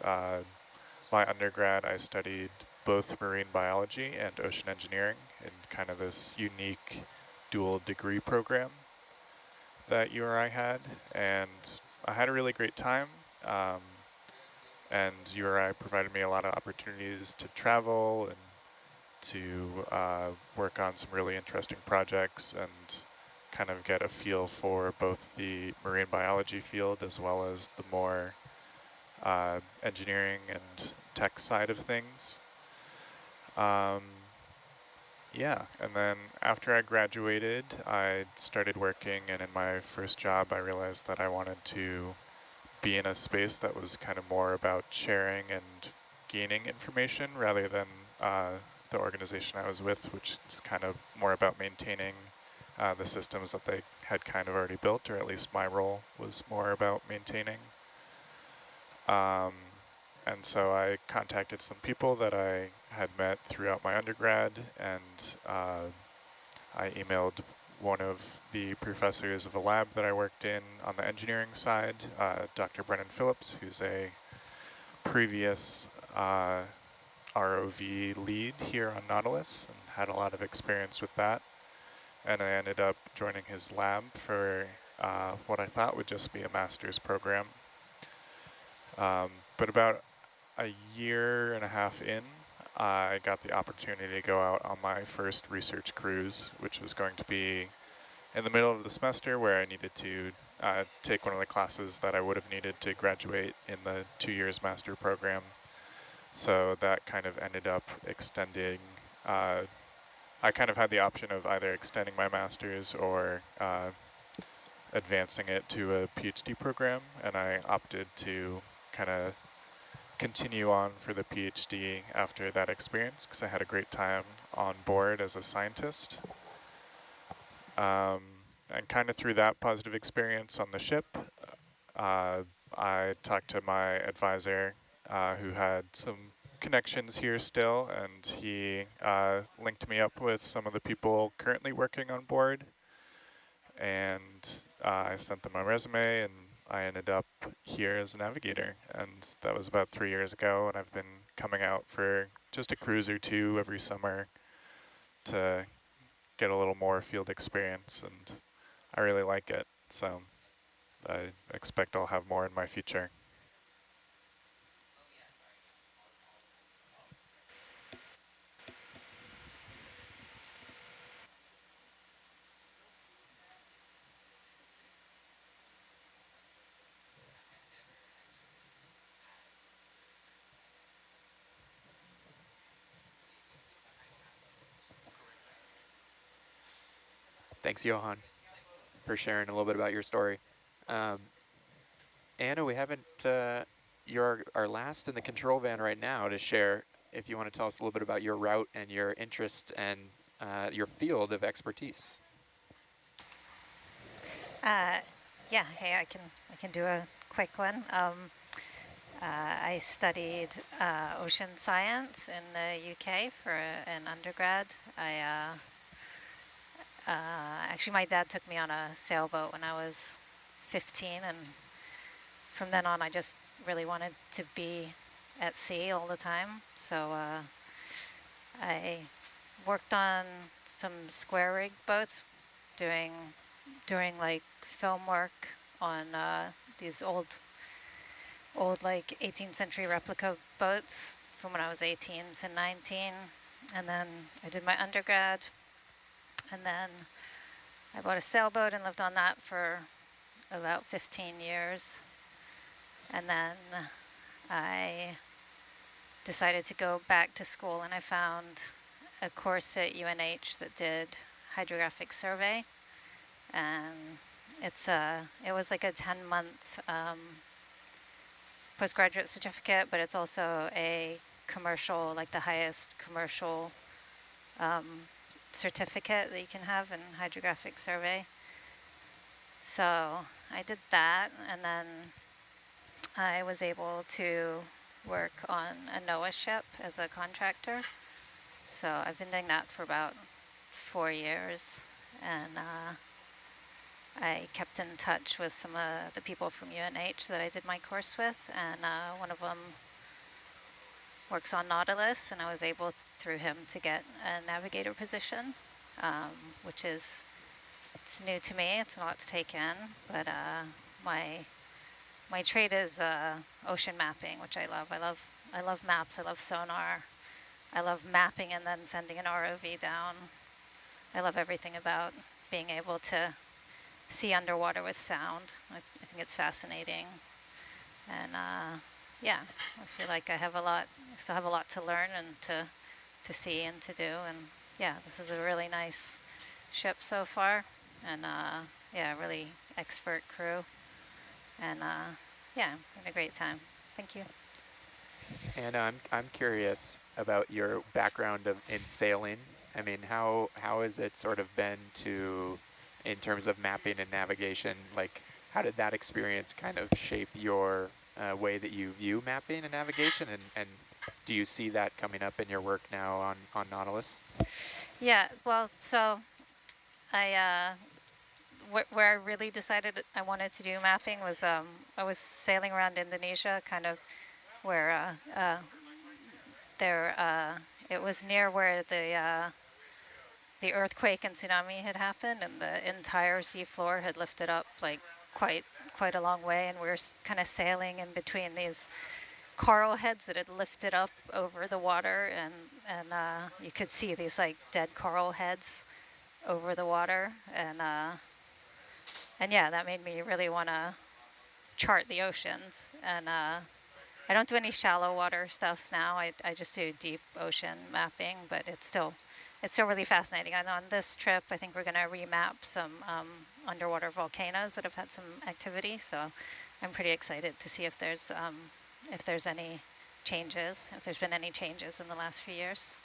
my undergrad, I studied both marine biology and ocean engineering in kind of this unique dual degree program that URI had. And I had a really great time. And URI provided me a lot of opportunities to travel and to work on some really interesting projects and kind of get a feel for both the marine biology field as well as the more engineering and tech side of things. Yeah, and then after I graduated, I started working, and in my first job, I realized that I wanted to be in a space that was kind of more about sharing and gaining information rather than the organization I was with, which is kind of more about maintaining the systems that they had kind of already built, or at least my role was more about maintaining. And so I contacted some people that I had met throughout my undergrad, and I emailed one of the professors of a lab that I worked in on the engineering side, Dr. Brennan Phillips, who's a previous ROV lead here on Nautilus and had a lot of experience with that. And I ended up joining his lab for what I thought would just be a master's program. But about a year and a half in, I got the opportunity to go out on my first research cruise, which was going to be in the middle of the semester, where I needed to take one of the classes that I would have needed to graduate in the 2 years master program. So that kind of ended up extending. I kind of had the option of either extending my master's or advancing it to a PhD program, and I opted to kind of continue on for the PhD after that experience because I had a great time on board as a scientist. And kind of through that positive experience on the ship, I talked to my advisor who had some connections here still, and he linked me up with some of the people currently working on board. And I sent them my resume, and I ended up here as a navigator, and that was about 3 years ago, and I've been coming out for just a cruise or two every summer to get a little more field experience, and I really like it, so I expect I'll have more in my future. Thanks, Johan, for sharing a little bit about your story. Anna, we haven't, you're our last in the control van right now to share. If you want to tell us a little bit about your route and your interest and your field of expertise. Yeah, hey, I can do a quick one. I studied ocean science in the UK for an undergrad. Actually, my dad took me on a sailboat when I was 15, and from then on, I just really wanted to be at sea all the time. So I worked on some square rig boats, doing like film work on these old like 18th century replica boats from when I was 18 to 19. And then I did my undergrad, and then I bought a sailboat and lived on that for about 15 years. And then I decided to go back to school, and I found a course at UNH that did hydrographic survey. And it was like a 10-month postgraduate certificate, but it's also a commercial, like the highest commercial certificate that you can have in hydrographic survey. So I did that, and then I was able to work on a NOAA ship as a contractor. So I've been doing that for about 4 years, and I kept in touch with some of the people from UNH that I did my course with, and one of them works on Nautilus, and I was able through him to get a navigator position, which is, it's new to me, it's a lot to take in, but my trade is ocean mapping, which I love. I love maps, I love sonar, I love mapping and then sending an ROV down. I love everything about being able to see underwater with sound. I think it's fascinating. And yeah, I feel like I still have a lot to learn and see and to do. And yeah, this is a really nice ship so far, and yeah, really expert crew, and yeah, had a great time. Thank you. And I'm curious about your background in sailing. I mean, how has it sort of been to, in terms of mapping and navigation, like how did that experience kind of shape your way that you view mapping and navigation, and do you see that coming up in your work now on Nautilus? Yeah, well, so I where I really decided I wanted to do mapping was I was sailing around Indonesia, kind of where it was near where the earthquake and tsunami had happened, and the entire seafloor had lifted up like quite a long way, and we were kind of sailing in between these coral heads that had lifted up over the water, and you could see these like dead coral heads over the water, and yeah, that made me really want to chart the oceans. And I don't do any shallow water stuff now. I just do deep ocean mapping, but it's still really fascinating. And on this trip, I think we're going to remap some underwater volcanoes that have had some activity. So I'm pretty excited to see if there's any changes, if there's been any changes in the last few years.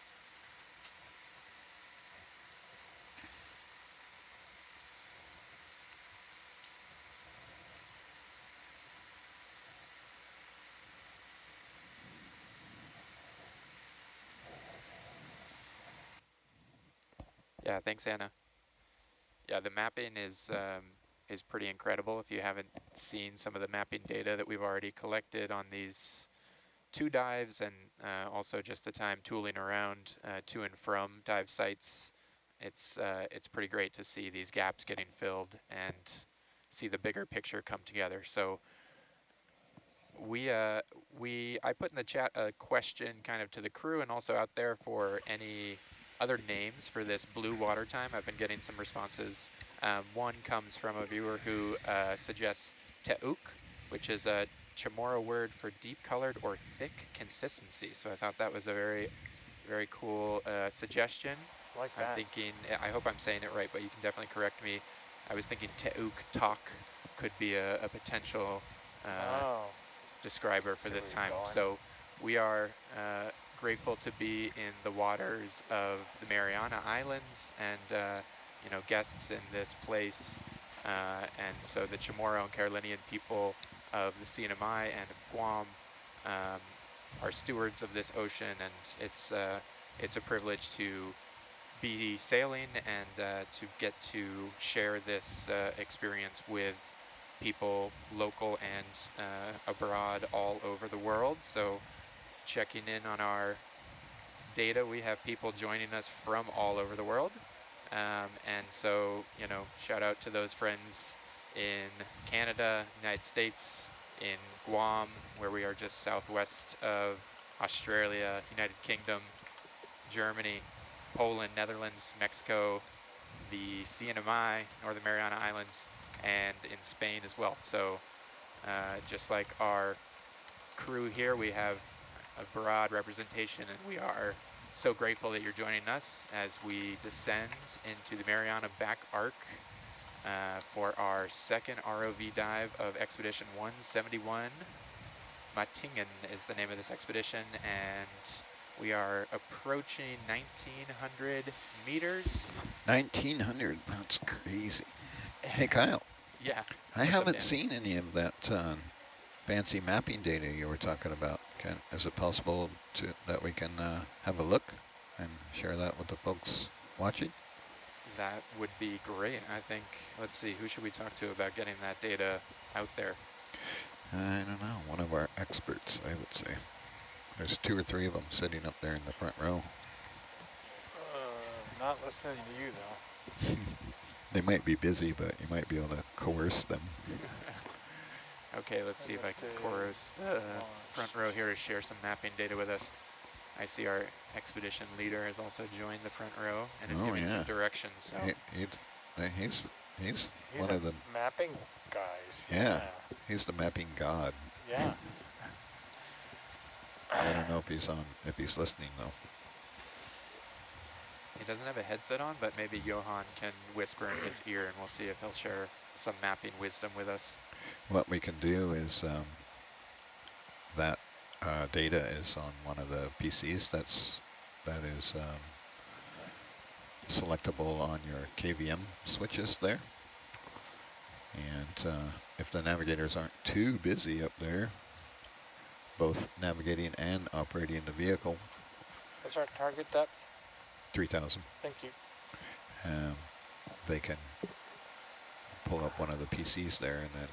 Yeah, thanks, Anna. Yeah, the mapping is pretty incredible. If you haven't seen some of the mapping data that we've already collected on these 2 dives, and also just the time tooling around to and from dive sites, it's pretty great to see these gaps getting filled and see the bigger picture come together. So I put in the chat a question kind of to the crew and also out there for any other names for this blue water time. I've been getting some responses. One comes from a viewer who suggests te'uk, which is a Chamorro word for deep colored or thick consistency. So I thought that was a very, very cool suggestion. Like that. I'm thinking, I hope I'm saying it right, but you can definitely correct me. I was thinking te'uk talk could be a potential describer for this time. So we are grateful to be in the waters of the Mariana Islands, and guests in this place, and so the Chamorro and Carolinian people of the CNMI and of Guam are stewards of this ocean, and it's a privilege to be sailing and to get to share this experience with people local and abroad all over the world. So checking in on our data, we have people joining us from all over the world. And so, shout out to those friends in Canada, United States, in Guam, where we are just southwest of Australia, United Kingdom, Germany, Poland, Netherlands, Mexico, the CNMI, Northern Mariana Islands, and in Spain as well. So just like our crew here, we have a broad representation, and we are so grateful that you're joining us as we descend into the Mariana Back Arc for our second ROV dive of Expedition 171. Matingen is the name of this expedition, and we are approaching 1,900 meters. 1,900, that's crazy. Hey, Kyle. Yeah. I haven't seen any of that fancy mapping data you were talking about. Is it possible that we can have a look and share that with the folks watching? That would be great. I think, let's see, who should we talk to about getting that data out there? I don't know, one of our experts, I would say. There's 2 or 3 of them sitting up there in the front row. Not listening to you, though. They might be busy, but you might be able to coerce them. Okay, let's see if I can coerce the front row here to share some mapping data with us. I see our expedition leader has also joined the front row and is giving some directions. So he's one of the mapping guys. Yeah, he's the mapping god. Yeah. I don't know if he's listening though. He doesn't have a headset on, but maybe Johan can whisper in his ear and we'll see if he'll share some mapping wisdom with us. What we can do is that data is on one of the PCs that is selectable on your KVM switches there. And if the navigators aren't too busy up there, both navigating and operating the vehicle. What's our target depth? 3,000. Thank you. They can pull up one of the PCs there, and then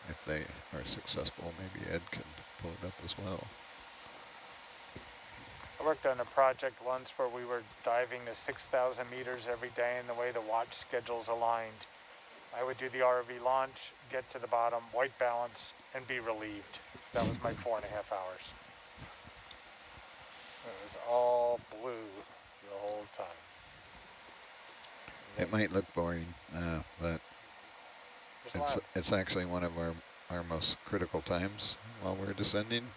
if they are successful, maybe Ed can pull it up as well. I worked on a project once where we were diving to 6,000 meters every day, and the way the watch schedules aligned, I would do the ROV launch, get to the bottom, white balance, and be relieved. That was my 4.5 hours. It was all blue the whole time. It might look boring, but it's actually one of our most critical times while we're descending.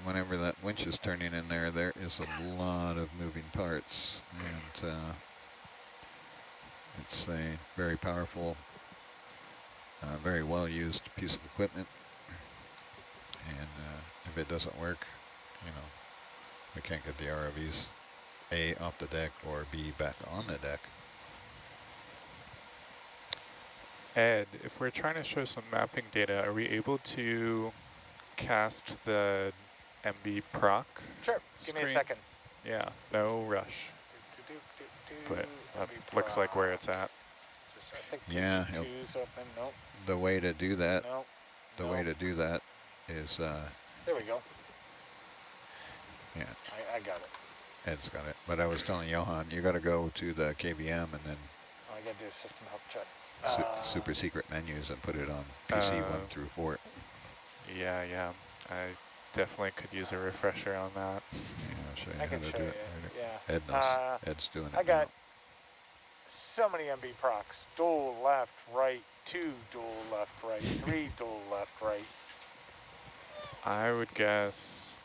Whenever that winch is turning in there, there is a lot of moving parts, and it's a very powerful, very well used piece of equipment. And if it doesn't work, you know, we can't get the ROVs A, off the deck, or B, back on the deck. Ed, if we're trying to show some mapping data, are we able to cast the MB proc? Sure, give me a second. Yeah, no rush. But that looks like where it's at. Yeah, nope. The way to do that, Nope. way to do that is, There we go. yeah, I got it. Ed's got it. But I was telling Johan, you got to go to the KVM and then I got to do a system help check. super secret menus and put it on PC 1 through 4. Yeah. I definitely could use a refresher on that. Yeah, I'll show you I how can to show do you. it later. Yeah. Ed knows. Ed's doing it I got now. so many MB procs. Dual left, right, 2 dual left, right, 3 dual left, right. I would guess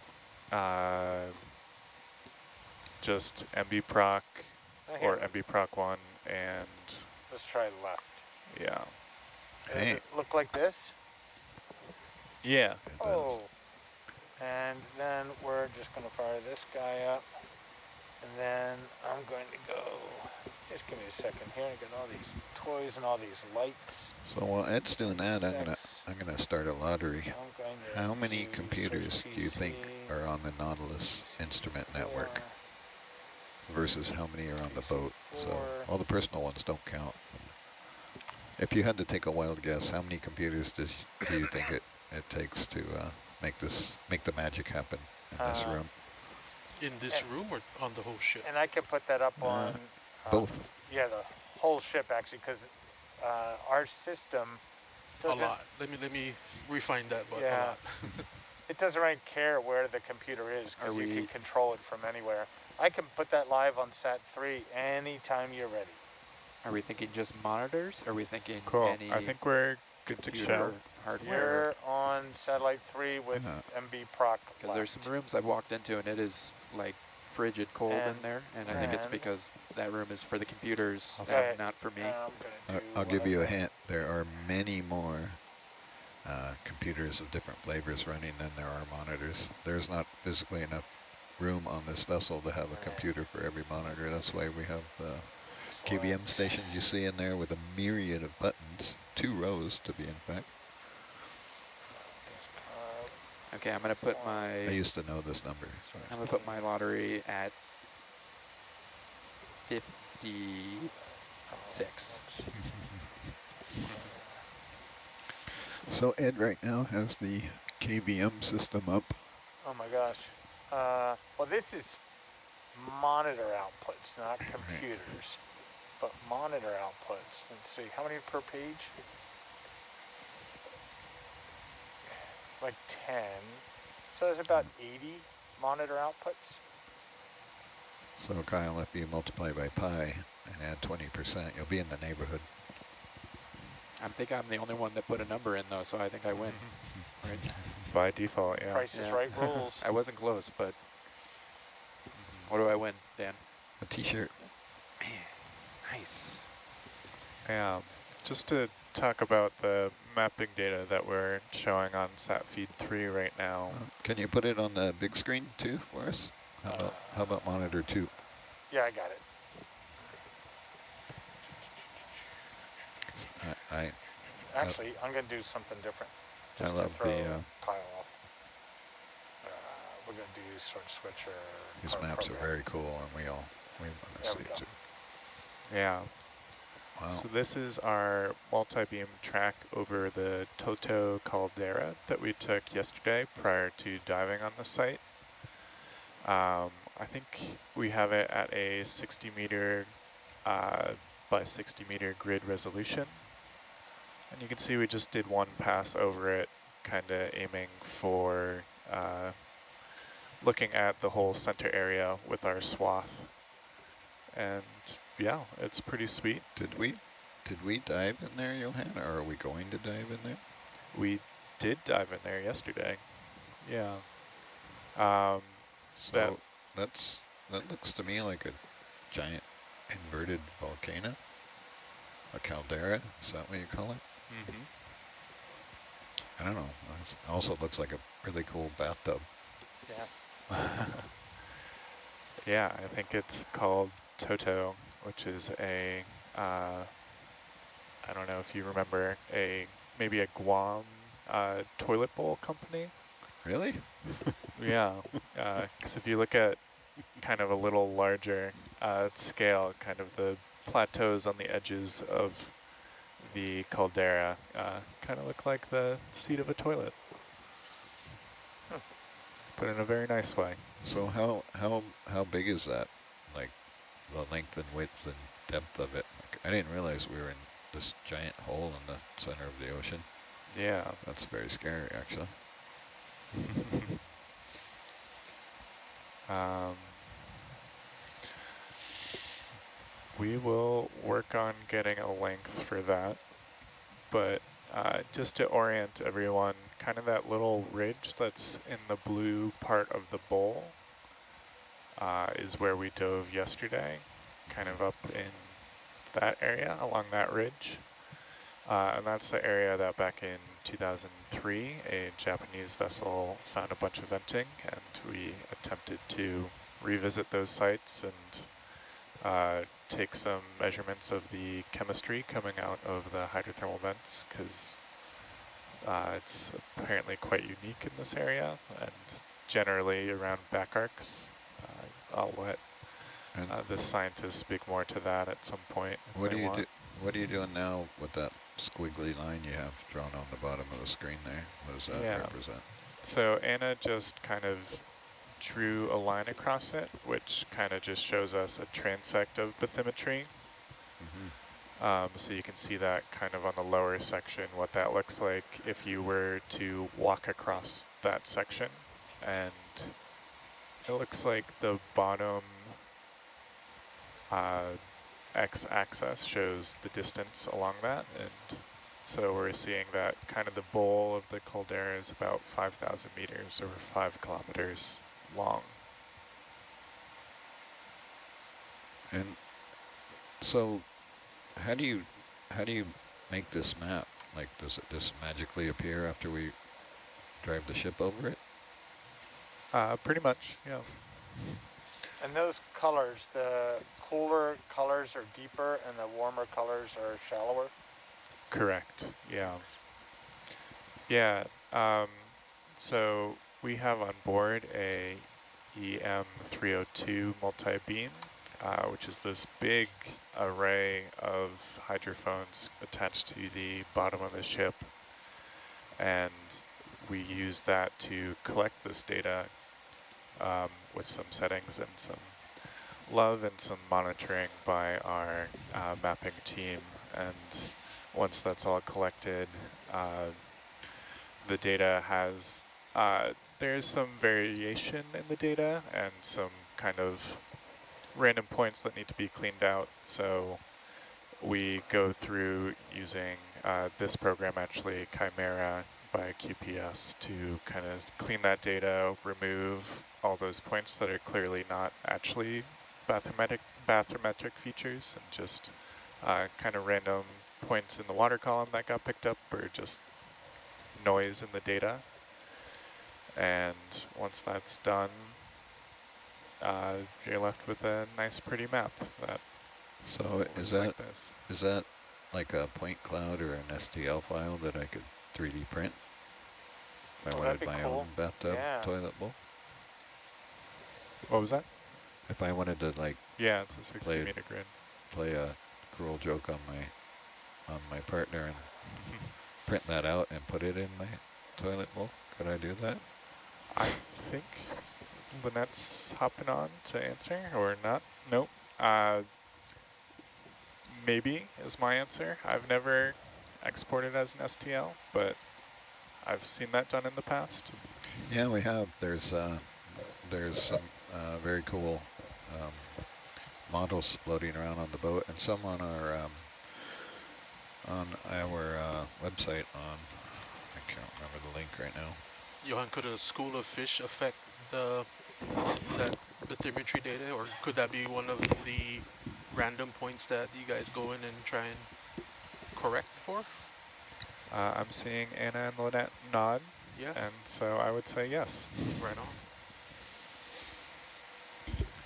just MB proc or MB proc 1 and... Let's try left. Yeah. Does it look like this? Yeah. Oh. And then we're just going to fire this guy up. And then I'm going to go, just give me a second here. I got all these toys and all these lights. So while Ed's doing that, I'm gonna start a lottery. How many computers do you think are on the Nautilus instrument network versus how many are on the boat? So all the personal ones don't count. If you had to take a wild guess, how many computers do you think it takes to make the magic happen in this room? In this room or on the whole ship? And I can put that up on both. Yeah, the whole ship actually, because our system doesn't. A lot. Let me refine that, but yeah, a lot. it doesn't really care where the computer is because you can control it from anywhere. I can put that live on Sat-3 anytime you're ready. Are we thinking just monitors? Are we thinking any I think we're good to show hardware? We're on satellite 3 with MB proc. Because there's some rooms I've walked into and it is like frigid cold in there, and I think it's because that room is for the computers, not for me. I'll give you a hint. There are many more computers of different flavors running than there are monitors. There's not physically enough room on this vessel to have a computer for every monitor. That's why we have the KVM stations you see in there with a myriad of buttons, 2 rows to be in fact. Okay, I'm going to put my... I used to know this number. Sorry. I'm going to put my lottery at 56. So Ed right now has the KVM system up. Oh my gosh. Well, this is monitor outputs, not computers, but monitor outputs. Let's see, how many per page? Like 10. So there's about 80 monitor outputs. So Kyle, if you multiply by pi and add 20%, you'll be in the neighborhood. I think I'm the only one that put a number in though, so I think I win. Right? By default, yeah. Price is Right rules. I wasn't close, but... What do I win, Dan? A t-shirt. Man, nice. Yeah, just to talk about the mapping data that we're showing on sat feed 3 right now. Can you put it on the big screen too for us? How about monitor 2? Yeah, I got it. Actually, I'm going to do something different. Just I love to throw the Kyle off. We're going to do sort of switcher. these maps are very cool, and we want to see too. Yeah. Wow. So this is our multi-beam track over the Toto caldera that we took yesterday prior to diving on the site. I think we have it at a 60 meter by 60 meter grid resolution. And you can see we just did one pass over it, kind of aiming for looking at the whole center area with our swath. And yeah, it's pretty sweet. Did we dive in there, Johan, or are we going to dive in there? We did dive in there yesterday. Yeah. So that looks to me like a giant inverted volcano, a caldera. Is that what you call it? Mm-hmm. I don't know. It also looks like a really cool bathtub. Yeah. Yeah, I think it's called Toto, which is a, I don't know if you remember, maybe a Guam toilet bowl company. Really? Yeah, because if you look at kind of a little larger scale, kind of the plateaus on the edges of the caldera kind of look like the seat of a toilet, but in a very nice way. So how big is that? Like the length and width and depth of it? Like, I didn't realize we were in this giant hole in the center of the ocean. Yeah. That's very scary, actually. We will work on getting a length for that, but just to orient everyone, kind of that little ridge that's in the blue part of the bowl is where we dove yesterday, kind of up in that area along that ridge. And that's the area that back in 2003, a Japanese vessel found a bunch of venting, and we attempted to revisit those sites and take some measurements of the chemistry coming out of the hydrothermal vents, because it's apparently quite unique in this area, and generally around back arcs. I'll let the scientists speak more to that at some point. What are you doing now with that squiggly line you have drawn on the bottom of the screen there? What does that represent? So Anna just kind of drew a line across it, which kind of just shows us a transect of bathymetry. So you can see that kind of on the lower section, what that looks like if you were to walk across that section. And it looks like the bottom x-axis shows the distance along that. And so we're seeing that kind of the bowl of the caldera is about 5,000 meters or 5 kilometers long. And so how do you make this map? Like, does it just magically appear after we drive the ship over it? Pretty much, yeah. And those colors, the cooler colors are deeper and the warmer colors are shallower? Correct, yeah. Yeah, so we have on board a EM302 multi-beam, which is this big array of hydrophones attached to the bottom of the ship. And we use that to collect this data with some settings and some love and some monitoring by our mapping team. And once that's all collected, the data has, there's some variation in the data and some kind of random points that need to be cleaned out. So we go through using this program, actually, Chimera, by QPS to kind of clean that data, remove all those points that are clearly not actually bathymetric features, and just kind of random points in the water column that got picked up, or just noise in the data. And once that's done, you're left with a nice pretty map that So looks like this. Is that like a point cloud or an STL file that I could 3D print? If I wanted my own bathtub toilet bowl? What was that? If I wanted to like it's a 60-meter grid. Play a cruel joke on my partner and print that out and put it in my toilet bowl, could I do that? I think Lynette's hopping on to answer, or not. Nope. Maybe is my answer. I've never exported as an STL, but I've seen that done in the past. Yeah, we have. There's some very cool models floating around on the boat, and some on our website. I can't remember the link right now. Johan, could a school of fish affect the bathymetry data, or could that be one of the random points that you guys go in and try and correct for? I'm seeing Anna and Lynette nod, and so I would say yes. Right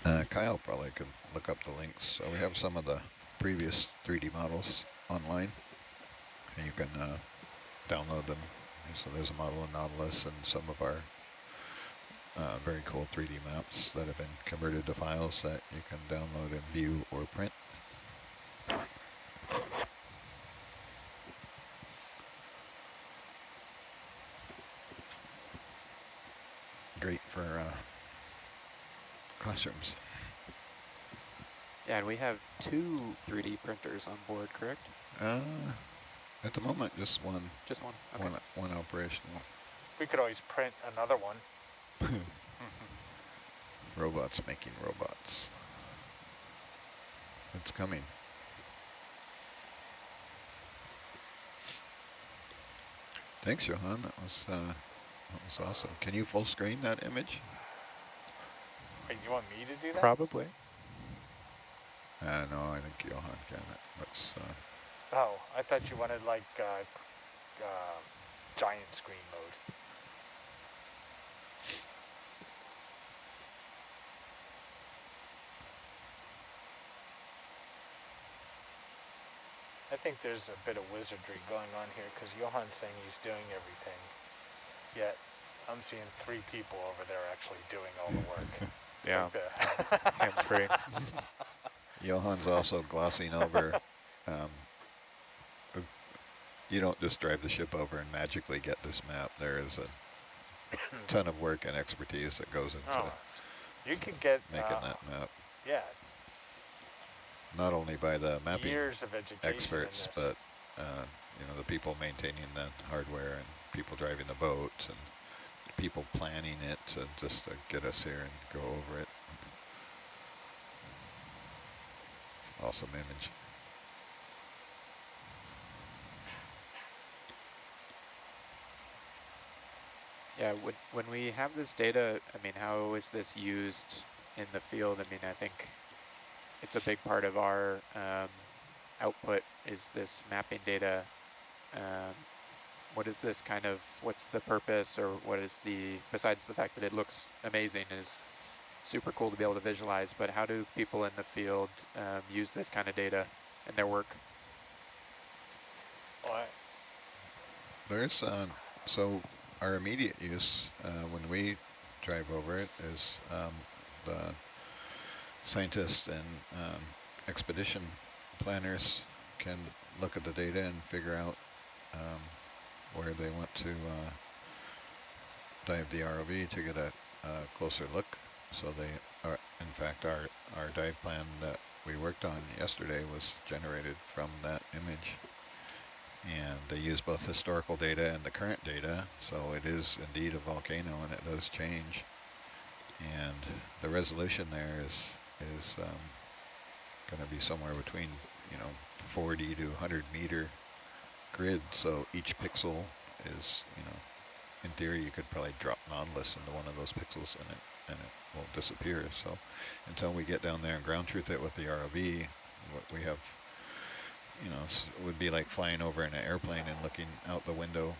on. Kyle probably could look up the links. So we have some of the previous 3D models online, and you can download them. So there's a model of Nautilus and some of our very cool 3D maps that have been converted to files that you can download and view or print. Great for classrooms. Yeah, and we have 2 3D printers on board, correct? At the moment, just one. Just one? Okay. One operational. We could always print another one. Robots making robots. It's coming. Thanks, Johan. That was awesome. Can you full screen that image? Wait, you want me to do that? Probably. No, I think Johan can. Let's. Oh, I thought you wanted like giant screen mode. I think there's a bit of wizardry going on here because Johan's saying he's doing everything, yet I'm seeing 3 people over there actually doing all the work. Yeah, hands free. Johan's also glossing over. You don't just drive the ship over and magically get this map. There is a ton of work and expertise that goes into you could get making that map. Yeah. Not only by the mapping years of education experts, but the people maintaining the hardware and people driving the boat and people planning it just to get us here and go over it. Awesome image. Yeah, when we have this data, I mean, how is this used in the field? I mean, I think it's a big part of our output is this mapping data. What is this kind of, what's the purpose, or what is the, besides the fact that it looks amazing, is super cool to be able to visualize, but how do people in the field use this kind of data in their work? What? There's, so our immediate use when we drive over it is the scientists and expedition planners can look at the data and figure out where they want to dive the ROV to get a closer look. So they are, in fact, our dive plan that we worked on yesterday was generated from that image. And they use both historical data and the current data, so it is indeed a volcano and it does change. And the resolution there is going to be somewhere between 40 to 100 meter grid. So each pixel is, you know, in theory you could probably drop Nautilus into one of those pixels and it won't disappear. So until we get down there and ground truth it with the ROV, what we have, you know, it would be like flying over in an airplane and looking out the window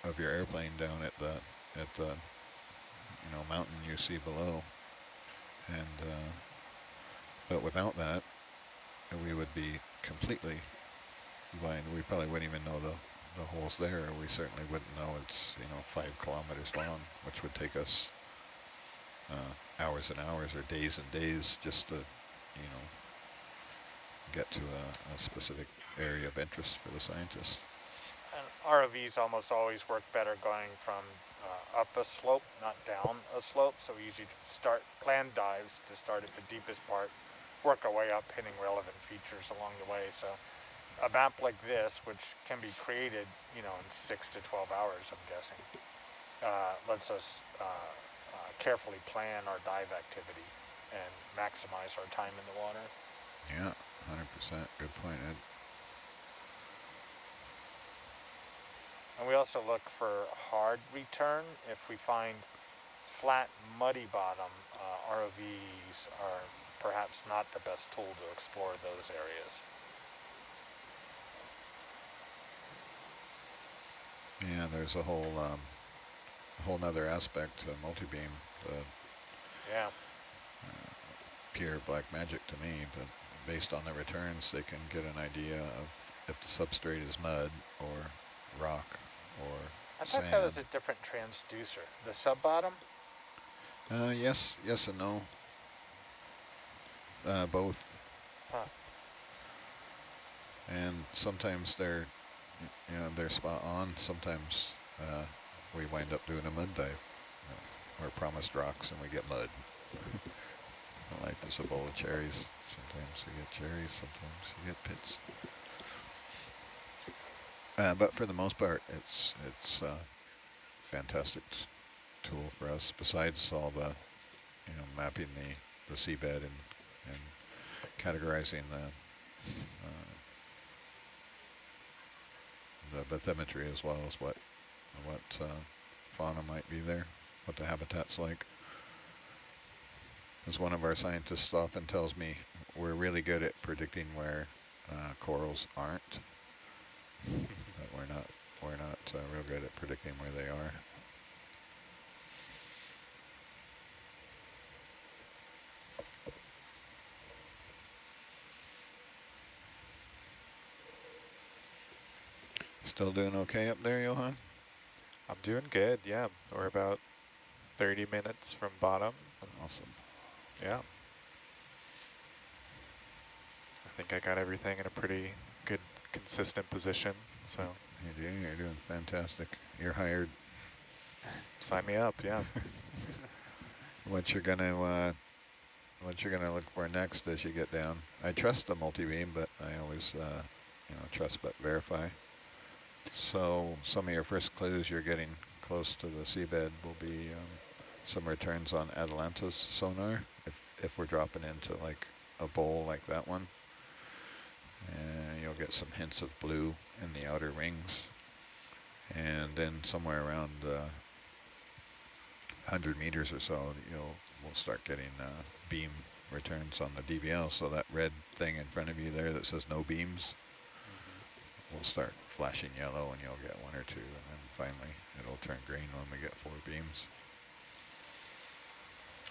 of your airplane down at the you know, mountain you see below. And but without that, we would be completely blind. We probably wouldn't even know the hole's there. We certainly wouldn't know it's, you know, 5 kilometers long, which would take us hours and hours or days and days just to, you know, get to a specific area of interest for the scientists. And ROVs almost always work better going from up a slope, not down a slope. So we usually plan dives to start at the deepest part, work our way up, hitting relevant features along the way. So a map like this, which can be created, you know, in 6 to 12 hours, I'm guessing, lets us carefully plan our dive activity and maximize our time in the water. Yeah, 100%. Good point, Ed. And we also look for hard return. If we find flat, muddy bottom, ROVs are perhaps not the best tool to explore those areas. Yeah, there's a whole nother aspect to multi-beam. Yeah. Pure black magic to me, but based on the returns, they can get an idea of if the substrate is mud or rock or I thought sand. that was a different transducer. The sub-bottom? Yes and no. Both. Huh. And sometimes they're, you know, they're spot on. Sometimes we wind up doing a mud dive. We're promised rocks and we get mud. Life is a bowl of cherries. Sometimes you get cherries, sometimes you get pits. But for the most part, it's a fantastic tool for us. Besides all the, you know, mapping the seabed and categorizing the bathymetry as well as what fauna might be there, what the habitat's like. As one of our scientists often tells me, we're really good at predicting where corals aren't, but we're not real good at predicting where they are. Still doing okay up there, Johan? I'm doing good, yeah. We're about 30 minutes from bottom. Awesome. Yeah. I think I got everything in a pretty good, consistent position, so. You're doing fantastic. You're hired. Sign me up, yeah. What you're gonna look for next as you get down. I trust the multi-beam, but I always, you know, trust but verify. So some of your first clues you're getting close to the seabed will be some returns on Atalanta's sonar, if we're dropping into like a bowl like that one. And you'll get some hints of blue in the outer rings. And then somewhere around 100 meters or so, we'll start getting beam returns on the DVL. So that red thing in front of you there that says no beams, will start flashing yellow and you'll get 1 or 2, and then finally it'll turn green when we get 4 beams.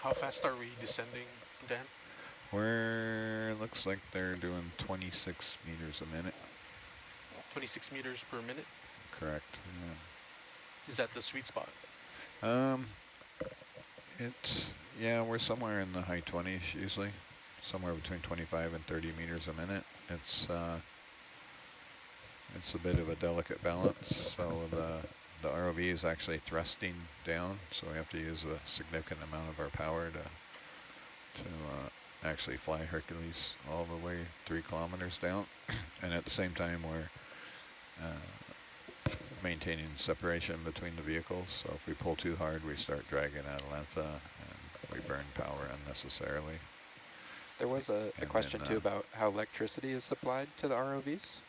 How fast are we descending, Dan? Looks like they're doing 26 meters a minute. 26 meters per minute? Correct, yeah. Is that the sweet spot? Yeah, we're somewhere in the high 20s usually, somewhere between 25 and 30 meters a minute. It's a bit of a delicate balance. So the ROV is actually thrusting down, so we have to use a significant amount of our power to actually fly Hercules all the way 3 kilometers down. And at the same time, we're maintaining separation between the vehicles. So if we pull too hard, we start dragging Atalanta and we burn power unnecessarily. There was a question too about how electricity is supplied to the ROVs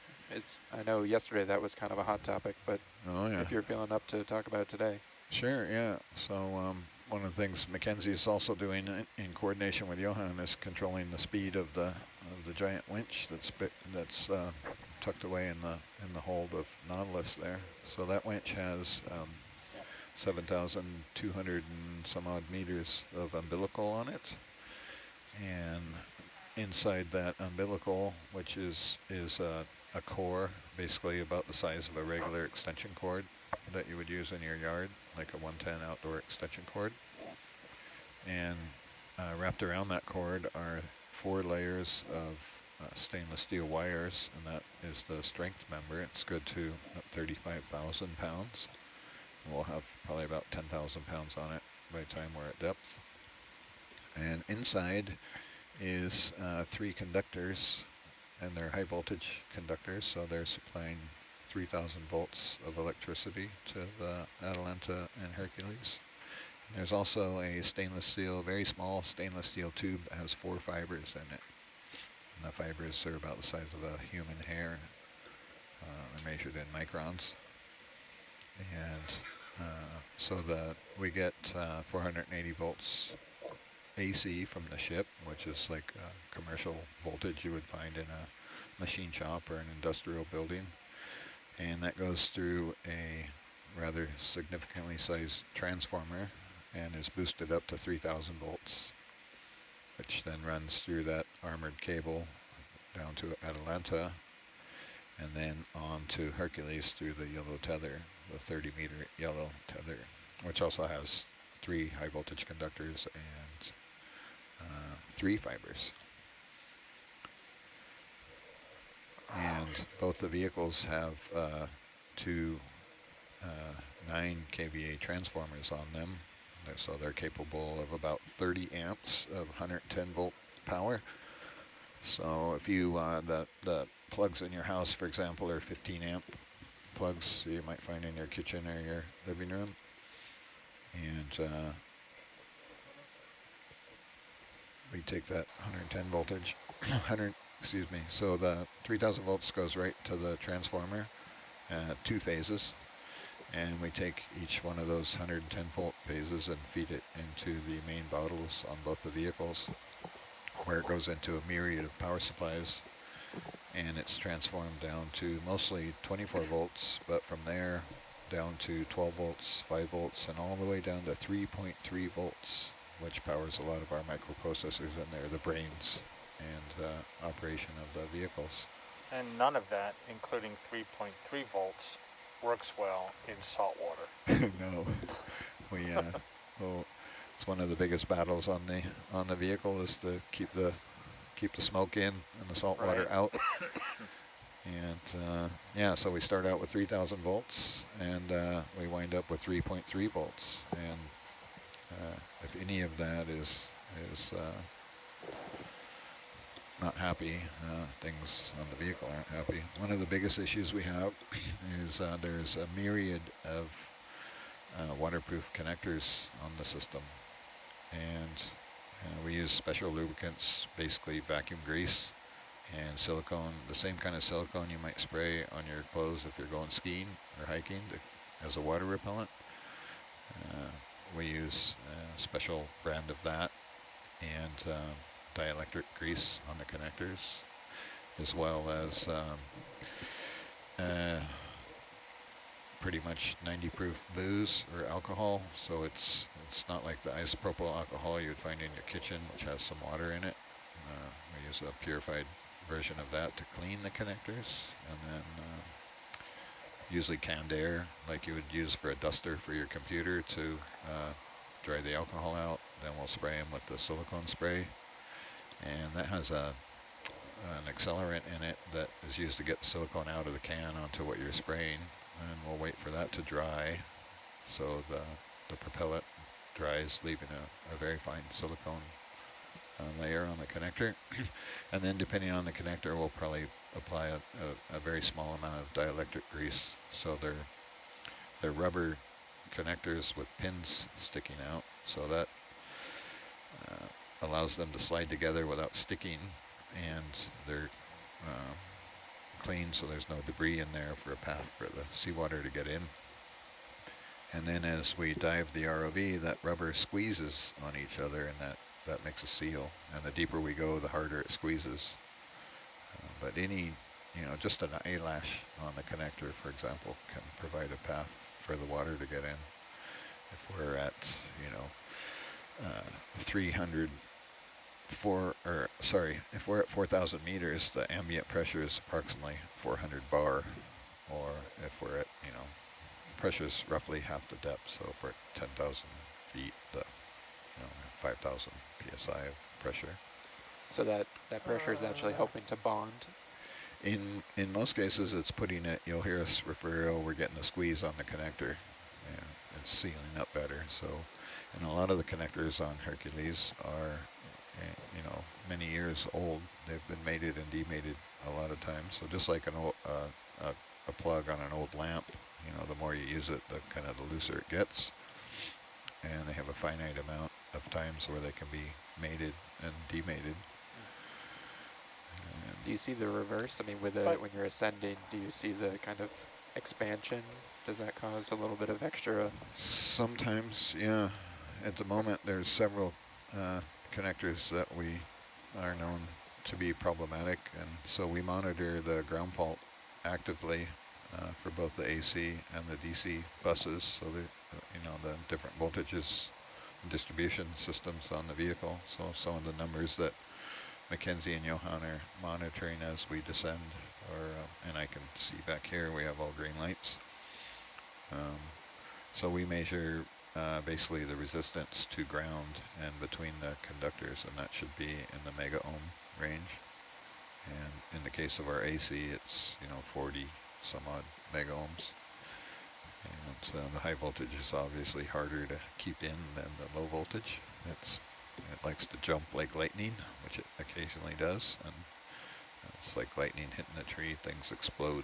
I know yesterday that was kind of a hot topic, but Oh yeah. if you're feeling up to talk about it today. Sure, yeah. So one of the things Mackenzie is also doing in coordination with Johan is controlling the speed of the giant winch that's tucked away in the hold of Nautilus there. So that winch has 7,200 and some odd meters of umbilical on it, and inside that umbilical, which is a core basically about the size of a regular extension cord that you would use in your yard, like a 110 outdoor extension cord. And wrapped around that cord are 4 layers of stainless steel wires, and that is the strength member. It's good to about 35,000 pounds. We'll have probably about 10,000 pounds on it by the time we're at depth. And inside is 3 conductors, and they're high voltage conductors, so they're supplying 3,000 volts of electricity to the Atalanta and Hercules. And there's also a stainless steel, very small stainless steel tube that has 4 fibers in it. And the fibers are about the size of a human hair. They're measured in microns. And so that we get 480 volts AC from the ship, which is like commercial voltage you would find in a machine shop or an industrial building. And that goes through a rather significantly sized transformer and is boosted up to 3,000 volts, which then runs through that armored cable down to Atalanta and then on to Hercules through the yellow tether, the 30-meter yellow tether, which also has 3 high voltage conductors and 3 fibers. And both the vehicles have 2 9 kVA transformers on them, so they're capable of about 30 amps of 110 volt power. So if you the plugs in your house, for example, are 15 amp plugs you might find in your kitchen or your living room, and we take that 110 voltage, so the 3,000 volts goes right to the transformer at 2 phases, and we take each one of those 110 volt phases and feed it into the main bottles on both the vehicles, where it goes into a myriad of power supplies, and it's transformed down to mostly 24 volts, but from there down to 12 volts, 5 volts, and all the way down to 3.3 volts, which powers a lot of our microprocessors in there, the brains and operation of the vehicles. And none of that, including 3.3 volts, works well in salt water. No, we well, it's one of the biggest battles on the vehicle is to keep the smoke in and the salt water out. And yeah, so we start out with 3,000 volts, and we wind up with 3.3 volts. And if any of that is not happy, things on the vehicle aren't happy. One of the biggest issues we have is there's a myriad of waterproof connectors on the system, and we use special lubricants, basically vacuum grease and silicone, the same kind of silicone you might spray on your clothes if you're going skiing or hiking as a water repellent. We use a special brand of that, and dielectric grease on the connectors, as well as pretty much 90 proof booze or alcohol. So it's not like the isopropyl alcohol you would find in your kitchen, which has some water in it. We use a purified version of that to clean the connectors, and then usually canned air, like you would use for a duster for your computer to dry the alcohol out. Then we'll spray them with the silicone spray, and that has an accelerant in it that is used to get the silicone out of the can onto what you're spraying, and we'll wait for that to dry so the propellant dries, leaving a very fine silicone layer on the connector. And then depending on the connector, we'll probably apply a very small amount of dielectric grease. So they're rubber connectors with pins sticking out, so that allows them to slide together without sticking, and they're clean so there's no debris in there for a path for the seawater to get in. And then as we dive the ROV, that rubber squeezes on each other, and that makes a seal. And the deeper we go, the harder it squeezes. But any, just an eyelash on the connector, for example, can provide a path for the water to get in. If we're at, if we're at 4,000 meters, the ambient pressure is approximately 400 bar. Or if we're at, pressure is roughly half the depth. So if we're at 10,000 feet, 5,000 psi of pressure. So that pressure is actually helping to bond? In most cases, it's putting it, you'll hear us refer, oh, we're getting a squeeze on the connector. And it's sealing up better. So, and a lot of the connectors on Hercules are, many years old. They've been mated and demated a lot of times. So just like an old, a plug on an old lamp, the more you use it, the kind of the looser it gets. And they have a finite amount of times where they can be mated and demated. Do you see the reverse? I mean, when you're ascending, do you see the kind of expansion? Does that cause a little bit of extra? Sometimes, yeah. At the moment, there's several connectors that we are known to be problematic, and so we monitor the ground fault actively for both the AC and the DC buses, so the different voltages and distribution systems on the vehicle. So some of the numbers that Mackenzie and Johan are monitoring as we descend, and I can see back here we have all green lights. So we measure basically the resistance to ground and between the conductors, and that should be in the mega ohm range. And in the case of our AC, it's 40 some odd mega ohms. And the high voltage is obviously harder to keep in than the low voltage. It likes to jump like lightning, which it occasionally does, and it's like lightning hitting a tree. Things explode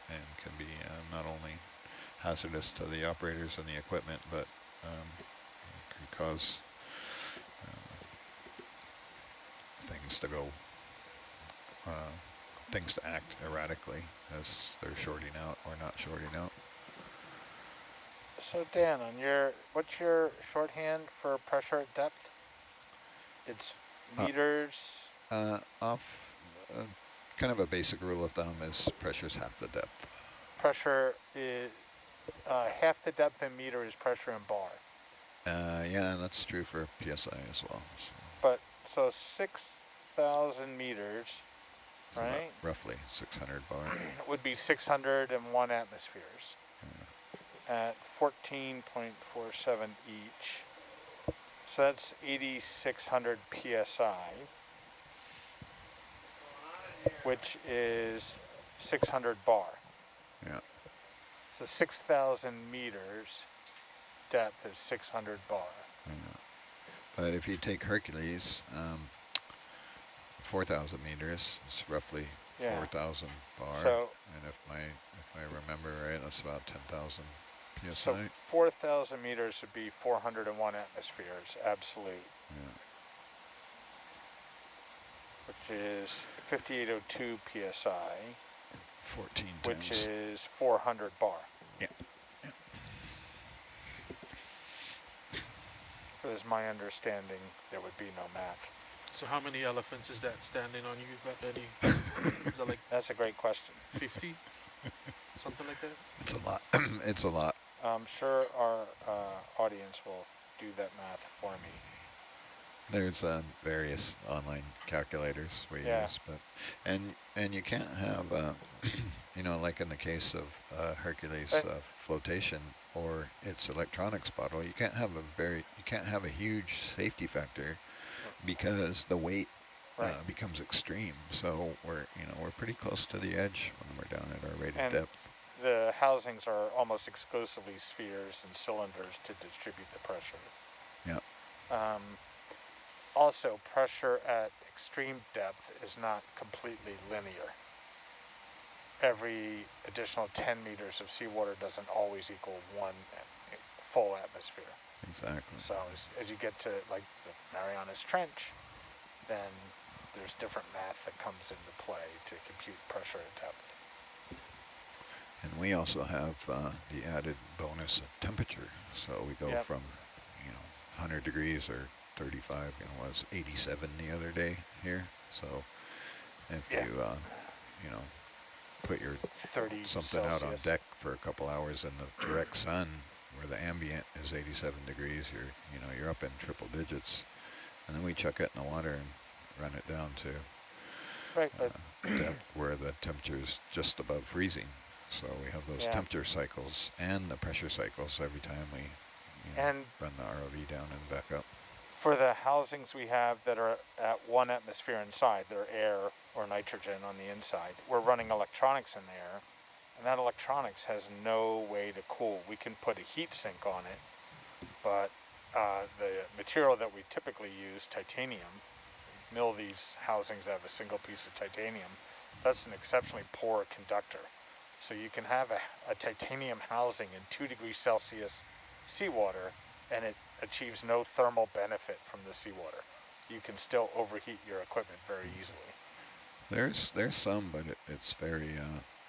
and can be not only hazardous to the operators and the equipment, but can cause things to go, things to act erratically as they're shorting out or not shorting out. So Dan, what's your shorthand for pressure at depth? It's meters. Kind of a basic rule of thumb is pressure's half the depth. Pressure is half the depth in meter is pressure in bar. Yeah, and that's true for PSI as well. So. But so 6,000 meters, right? Roughly 600 bar. Would be 601 atmospheres. At 14.47 each. So that's 8,600 psi, which is 600 bar. Yeah. So 6,000 meters depth is 600 bar. Yeah. But if you take Hercules, 4,000 meters, it's roughly 4,000 bar. So, and if I remember right, that's about 10,000 PSI. So 4,000 meters would be 401 atmospheres, absolute. Yeah. Which is 5,802 PSI. 14 which times. is 400 bar. Yeah. Yeah. As my understanding, there would be no math. So how many elephants is that standing on you? Got any? Is that like That's a great question. 50? Something like that? It's a lot. It's a lot. I'm sure our audience will do that math for me. There's various online calculators we use, but and you can't have like in the case of Hercules flotation or its electronics bottle, you can't have a huge safety factor because the weight becomes extreme. So we're pretty close to the edge when we're down at our rated depth. The housings are almost exclusively spheres and cylinders to distribute the pressure. Yeah. Also, pressure at extreme depth is not completely linear. Every additional 10 meters of seawater doesn't always equal one full atmosphere. Exactly. So as you get to like the Marianas Trench, then there's different math that comes into play to compute pressure at depth. And we also have the added bonus of temperature. So we go from, 100 degrees or 35, was 87 the other day here. So if you, put your something out on deck for a couple hours in the direct sun, where the ambient is 87 degrees, you're up in triple digits. And then we chuck it in the water and run it down to depth where the temperature is just above freezing. So we have those temperature cycles and the pressure cycles every time we run the ROV down and back up. For the housings we have that are at 1 atmosphere inside, they're air or nitrogen on the inside, we're running electronics in there, and that electronics has no way to cool. We can put a heat sink on it, but the material that we typically use, titanium, mill these housings out of a single piece of titanium, that's an exceptionally poor conductor. So you can have a titanium housing in 2 degrees Celsius seawater, and it achieves no thermal benefit from the seawater. You can still overheat your equipment very easily. There's some, but it's very,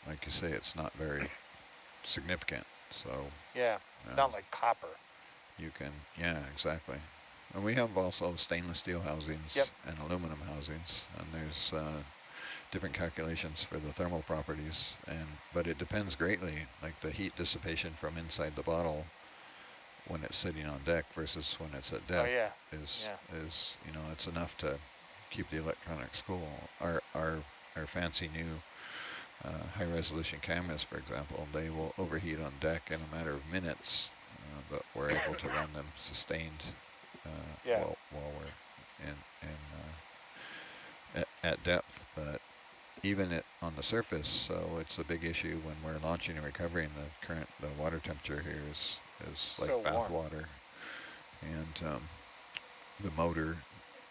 like you say, it's not very significant. So not like copper. You can, exactly. And we have also stainless steel housings and aluminum housings, and there's different calculations for the thermal properties, but it depends greatly, like the heat dissipation from inside the bottle when it's sitting on deck versus when it's at depth is it's enough to keep the electronics cool. Our fancy new high resolution cameras, for example, they will overheat on deck in a matter of minutes, but we're able to run them sustained while we're at depth. But even on the surface, so it's a big issue when we're launching and recovering. The water temperature here is like so bath water, and the motor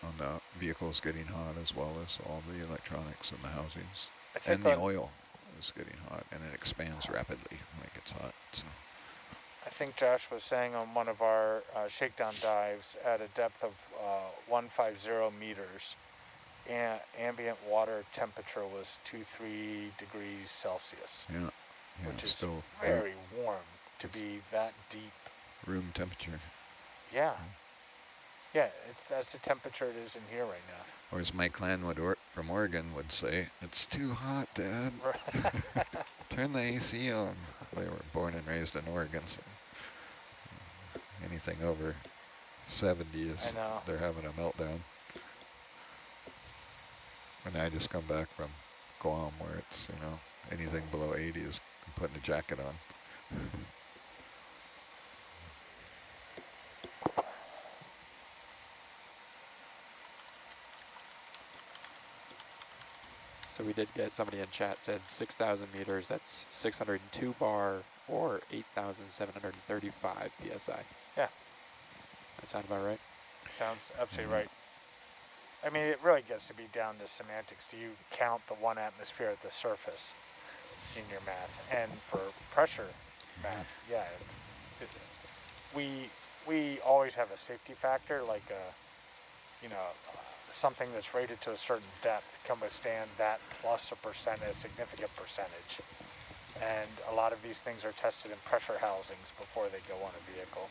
on the vehicle is getting hot, as well as all the electronics in the housings, and the oil is getting hot, and it expands rapidly when it gets hot. So. I think Josh was saying on one of our shakedown dives at a depth of 150 meters, ambient water temperature was 2-3 degrees Celsius, which is still very warm to be that deep. Room temperature. Yeah, that's the temperature it is in here right now. Or as Mike Landwood from Oregon would say, "It's too hot, Dad. Turn the AC on." They were born and raised in Oregon, so anything over 70 is they're having a meltdown. And I just come back from Guam, where it's anything below 80 is putting a jacket on. So we did get somebody in chat said 6,000 meters, that's 602 bar or 8,735 PSI. Yeah. That sound about right? Sounds absolutely right. I mean, it really gets to be down to semantics. Do you count the 1 atmosphere at the surface in your math? And for pressure math, we always have a safety factor, like something that's rated to a certain depth can withstand that plus a significant percentage. And a lot of these things are tested in pressure housings before they go on a vehicle.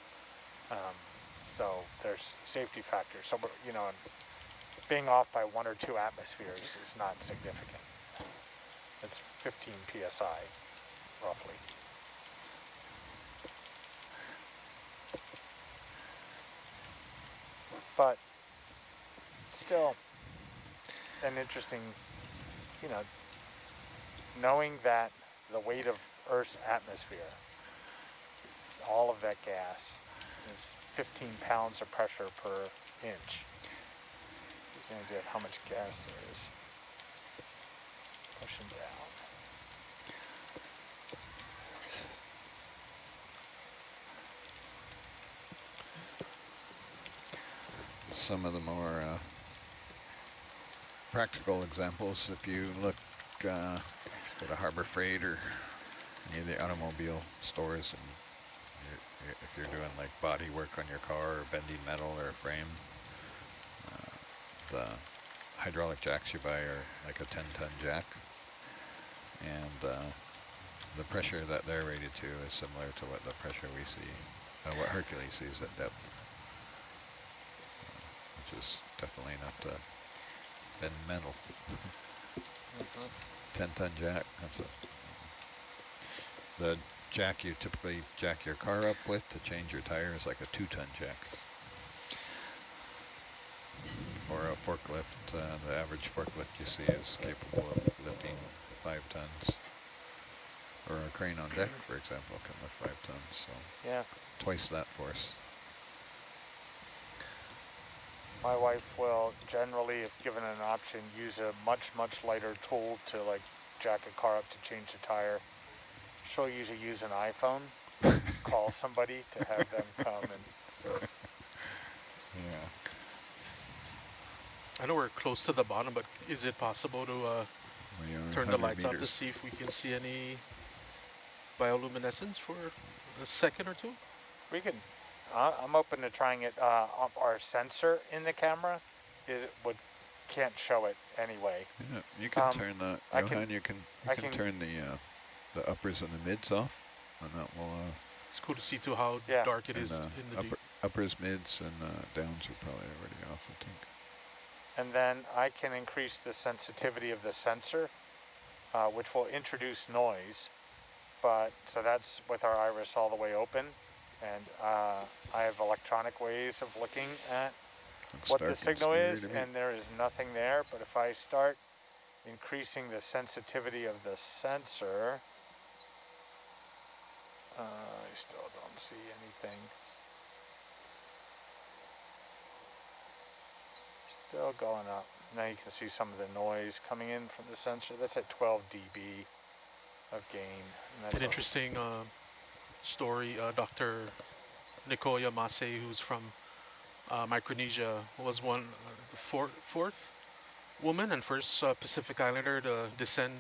So there's safety factors. So being off by 1 or 2 atmospheres is not significant. It's 15 PSI, roughly. But still an interesting, knowing that the weight of Earth's atmosphere, all of that gas, is 15 pounds of pressure per inch. Gives you an idea of how much gas there is pushing down. Some of the more practical examples, if you look at a Harbor Freight or any of the automobile stores, and if you're doing like body work on your car or bending metal or a frame, the hydraulic jacks you buy are like a 10-ton jack. And the pressure that they're rated to is similar to what the pressure we see, what Hercules sees at depth, which is definitely enough to bend metal. 10-ton jack, that's the jack you typically jack your car up with to change your tire is like a 2-ton jack. Or a forklift, the average forklift you see is capable of lifting 5 tons. Or a crane on deck, for example, can lift 5 tons, so yeah. twice that force. My wife will generally, if given an option, use a much, much lighter tool to like jack a car up to change a tire. She'll usually use an iPhone, call somebody to have them come and... Yeah. I know we're close to the bottom, but is it possible to turn the lights off to see if we can see any bioluminescence for a second or two? We can, I'm open to trying it. Our sensor in the camera can't show it anyway. Yeah, you can turn the, Johan, you can turn the uppers and the mids off, and that will... it's cool to see too how dark it is in the deep. Uppers, mids, and downs are probably already off, I think. And then I can increase the sensitivity of the sensor, which will introduce noise. But so that's with our iris all the way open, and I have electronic ways of looking at what the signal is, and there is nothing there. But if I start increasing the sensitivity of the sensor, I still don't see anything. Still going up. Now you can see some of the noise coming in from the sensor. That's at 12 dB of gain. An interesting story. Dr. Nicoya Masse, who's from Micronesia, was the fourth woman and first Pacific Islander to descend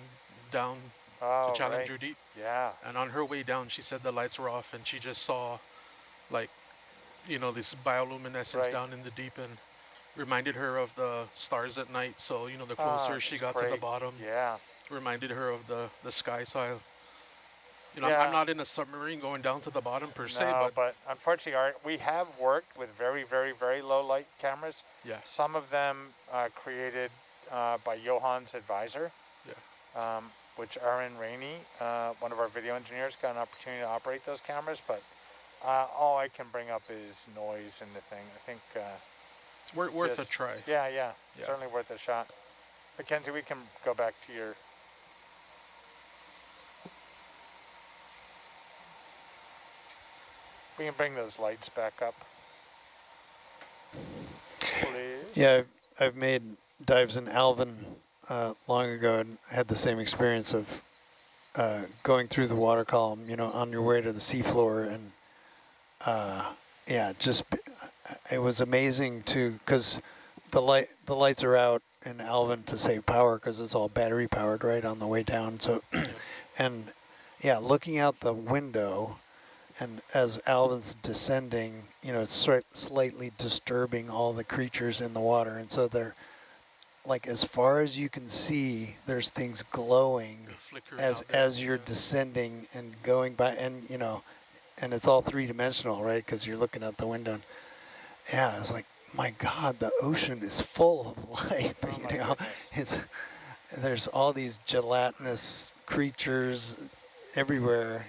down to Challenger Deep. Yeah. And on her way down, she said the lights were off, and she just saw, like, this bioluminescence down in the deep, and reminded her of the stars at night. So, the closer she got to the bottom, reminded her of the sky. So, I'm not in a submarine going down to the bottom per se, but unfortunately, we have worked with very, very, very low light cameras. Yeah. Some of them created by Johan's advisor, which Aaron Rainey, one of our video engineers, got an opportunity to operate those cameras. But all I can bring up is noise in the thing. I think it's worth a try. Yeah, certainly worth a shot. Mackenzie, we can go back to your... We can bring those lights back up, please. Yeah, I've made dives in Alvin long ago, and had the same experience of going through the water column, on your way to the seafloor, and it was amazing because the lights are out in Alvin to save power because it's all battery powered right on the way down. So, and looking out the window. And as Alvin's descending, it's slightly disturbing all the creatures in the water. And so they're, like, as far as you can see, there's things glowing as you're descending and going by. And, and it's all three-dimensional, right? Because you're looking out the window. And, it's like, my God, the ocean is full of life. There's all these gelatinous creatures everywhere.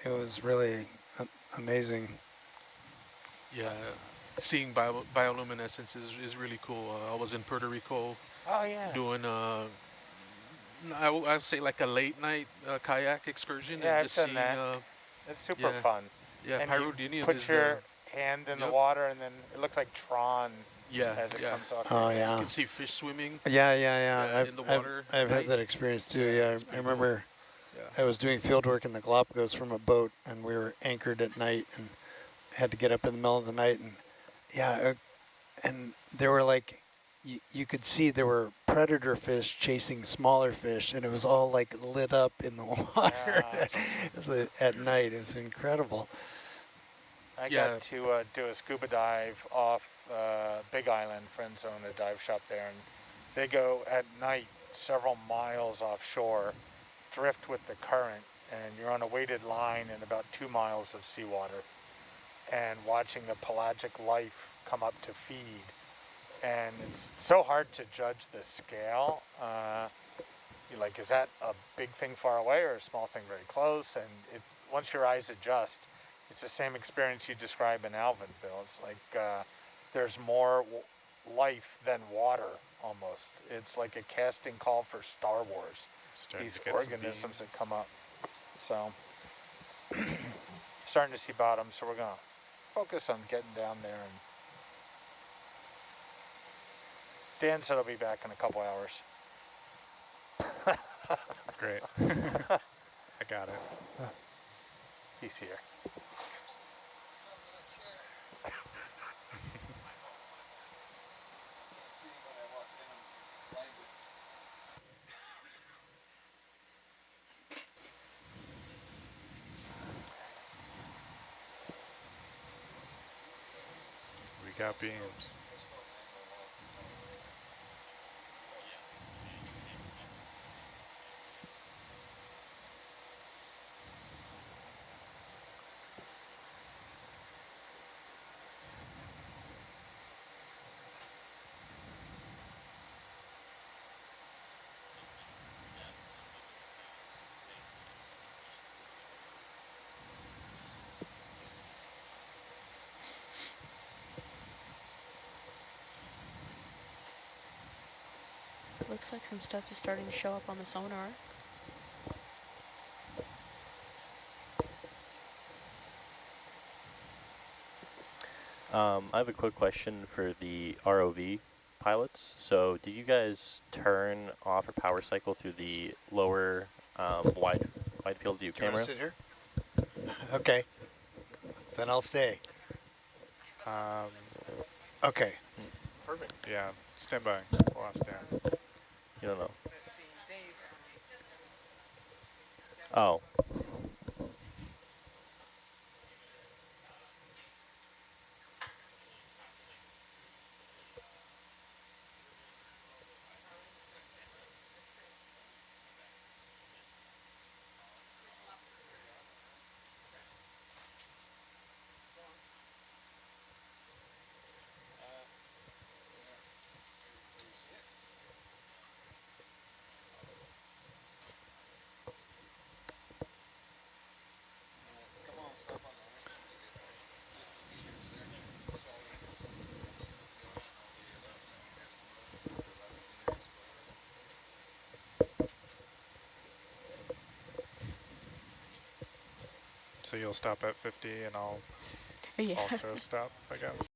It was really... amazing. Yeah, seeing bioluminescence is really cool. I was in Puerto Rico doing, I'd say like a late night kayak excursion. Yeah, and I've just done seeing, that. It's super fun. Yeah, and Pyrodinium you put your hand in the water, and then it looks like Tron as it comes off. Oh, yeah. You can see fish swimming. Yeah. In the water. I've had that experience too. Yeah, I remember I was doing field work in the Galapagos from a boat, and we were anchored at night and had to get up in the middle of the night. And and there were like, you could see there were predator fish chasing smaller fish, and it was all like lit up in the water at night. It was incredible. I got to do a scuba dive off Big Island, Friend Zone, a dive shop there, and They go at night several miles offshore, drift with the current, and you're on a weighted line in about 2 miles of seawater and watching the pelagic life come up to feed. And it's so hard to judge the scale. You're like, is that a big thing far away or a small thing very close? And once your eyes adjust, it's the same experience you describe in Alvin, Bill. It's like there's more life than water, almost. It's like a casting call for Star Wars. These organisms that come up. So, starting to see bottom, so we're going to focus on getting down there. And Dan said he'll be back in a couple hours. Great. I got it. He's here. We got beams. Looks like some stuff is starting to show up on the sonar. I have a quick question for the ROV pilots. So did you guys turn off or power cycle through the lower wide field view camera? Do you want to sit here? Okay. Then I'll stay. Okay. Perfect. Yeah, stand by. We'll ask Dan. You don't know. Oh. So you'll stop at 50 and I'll Yeah. also stop, I guess.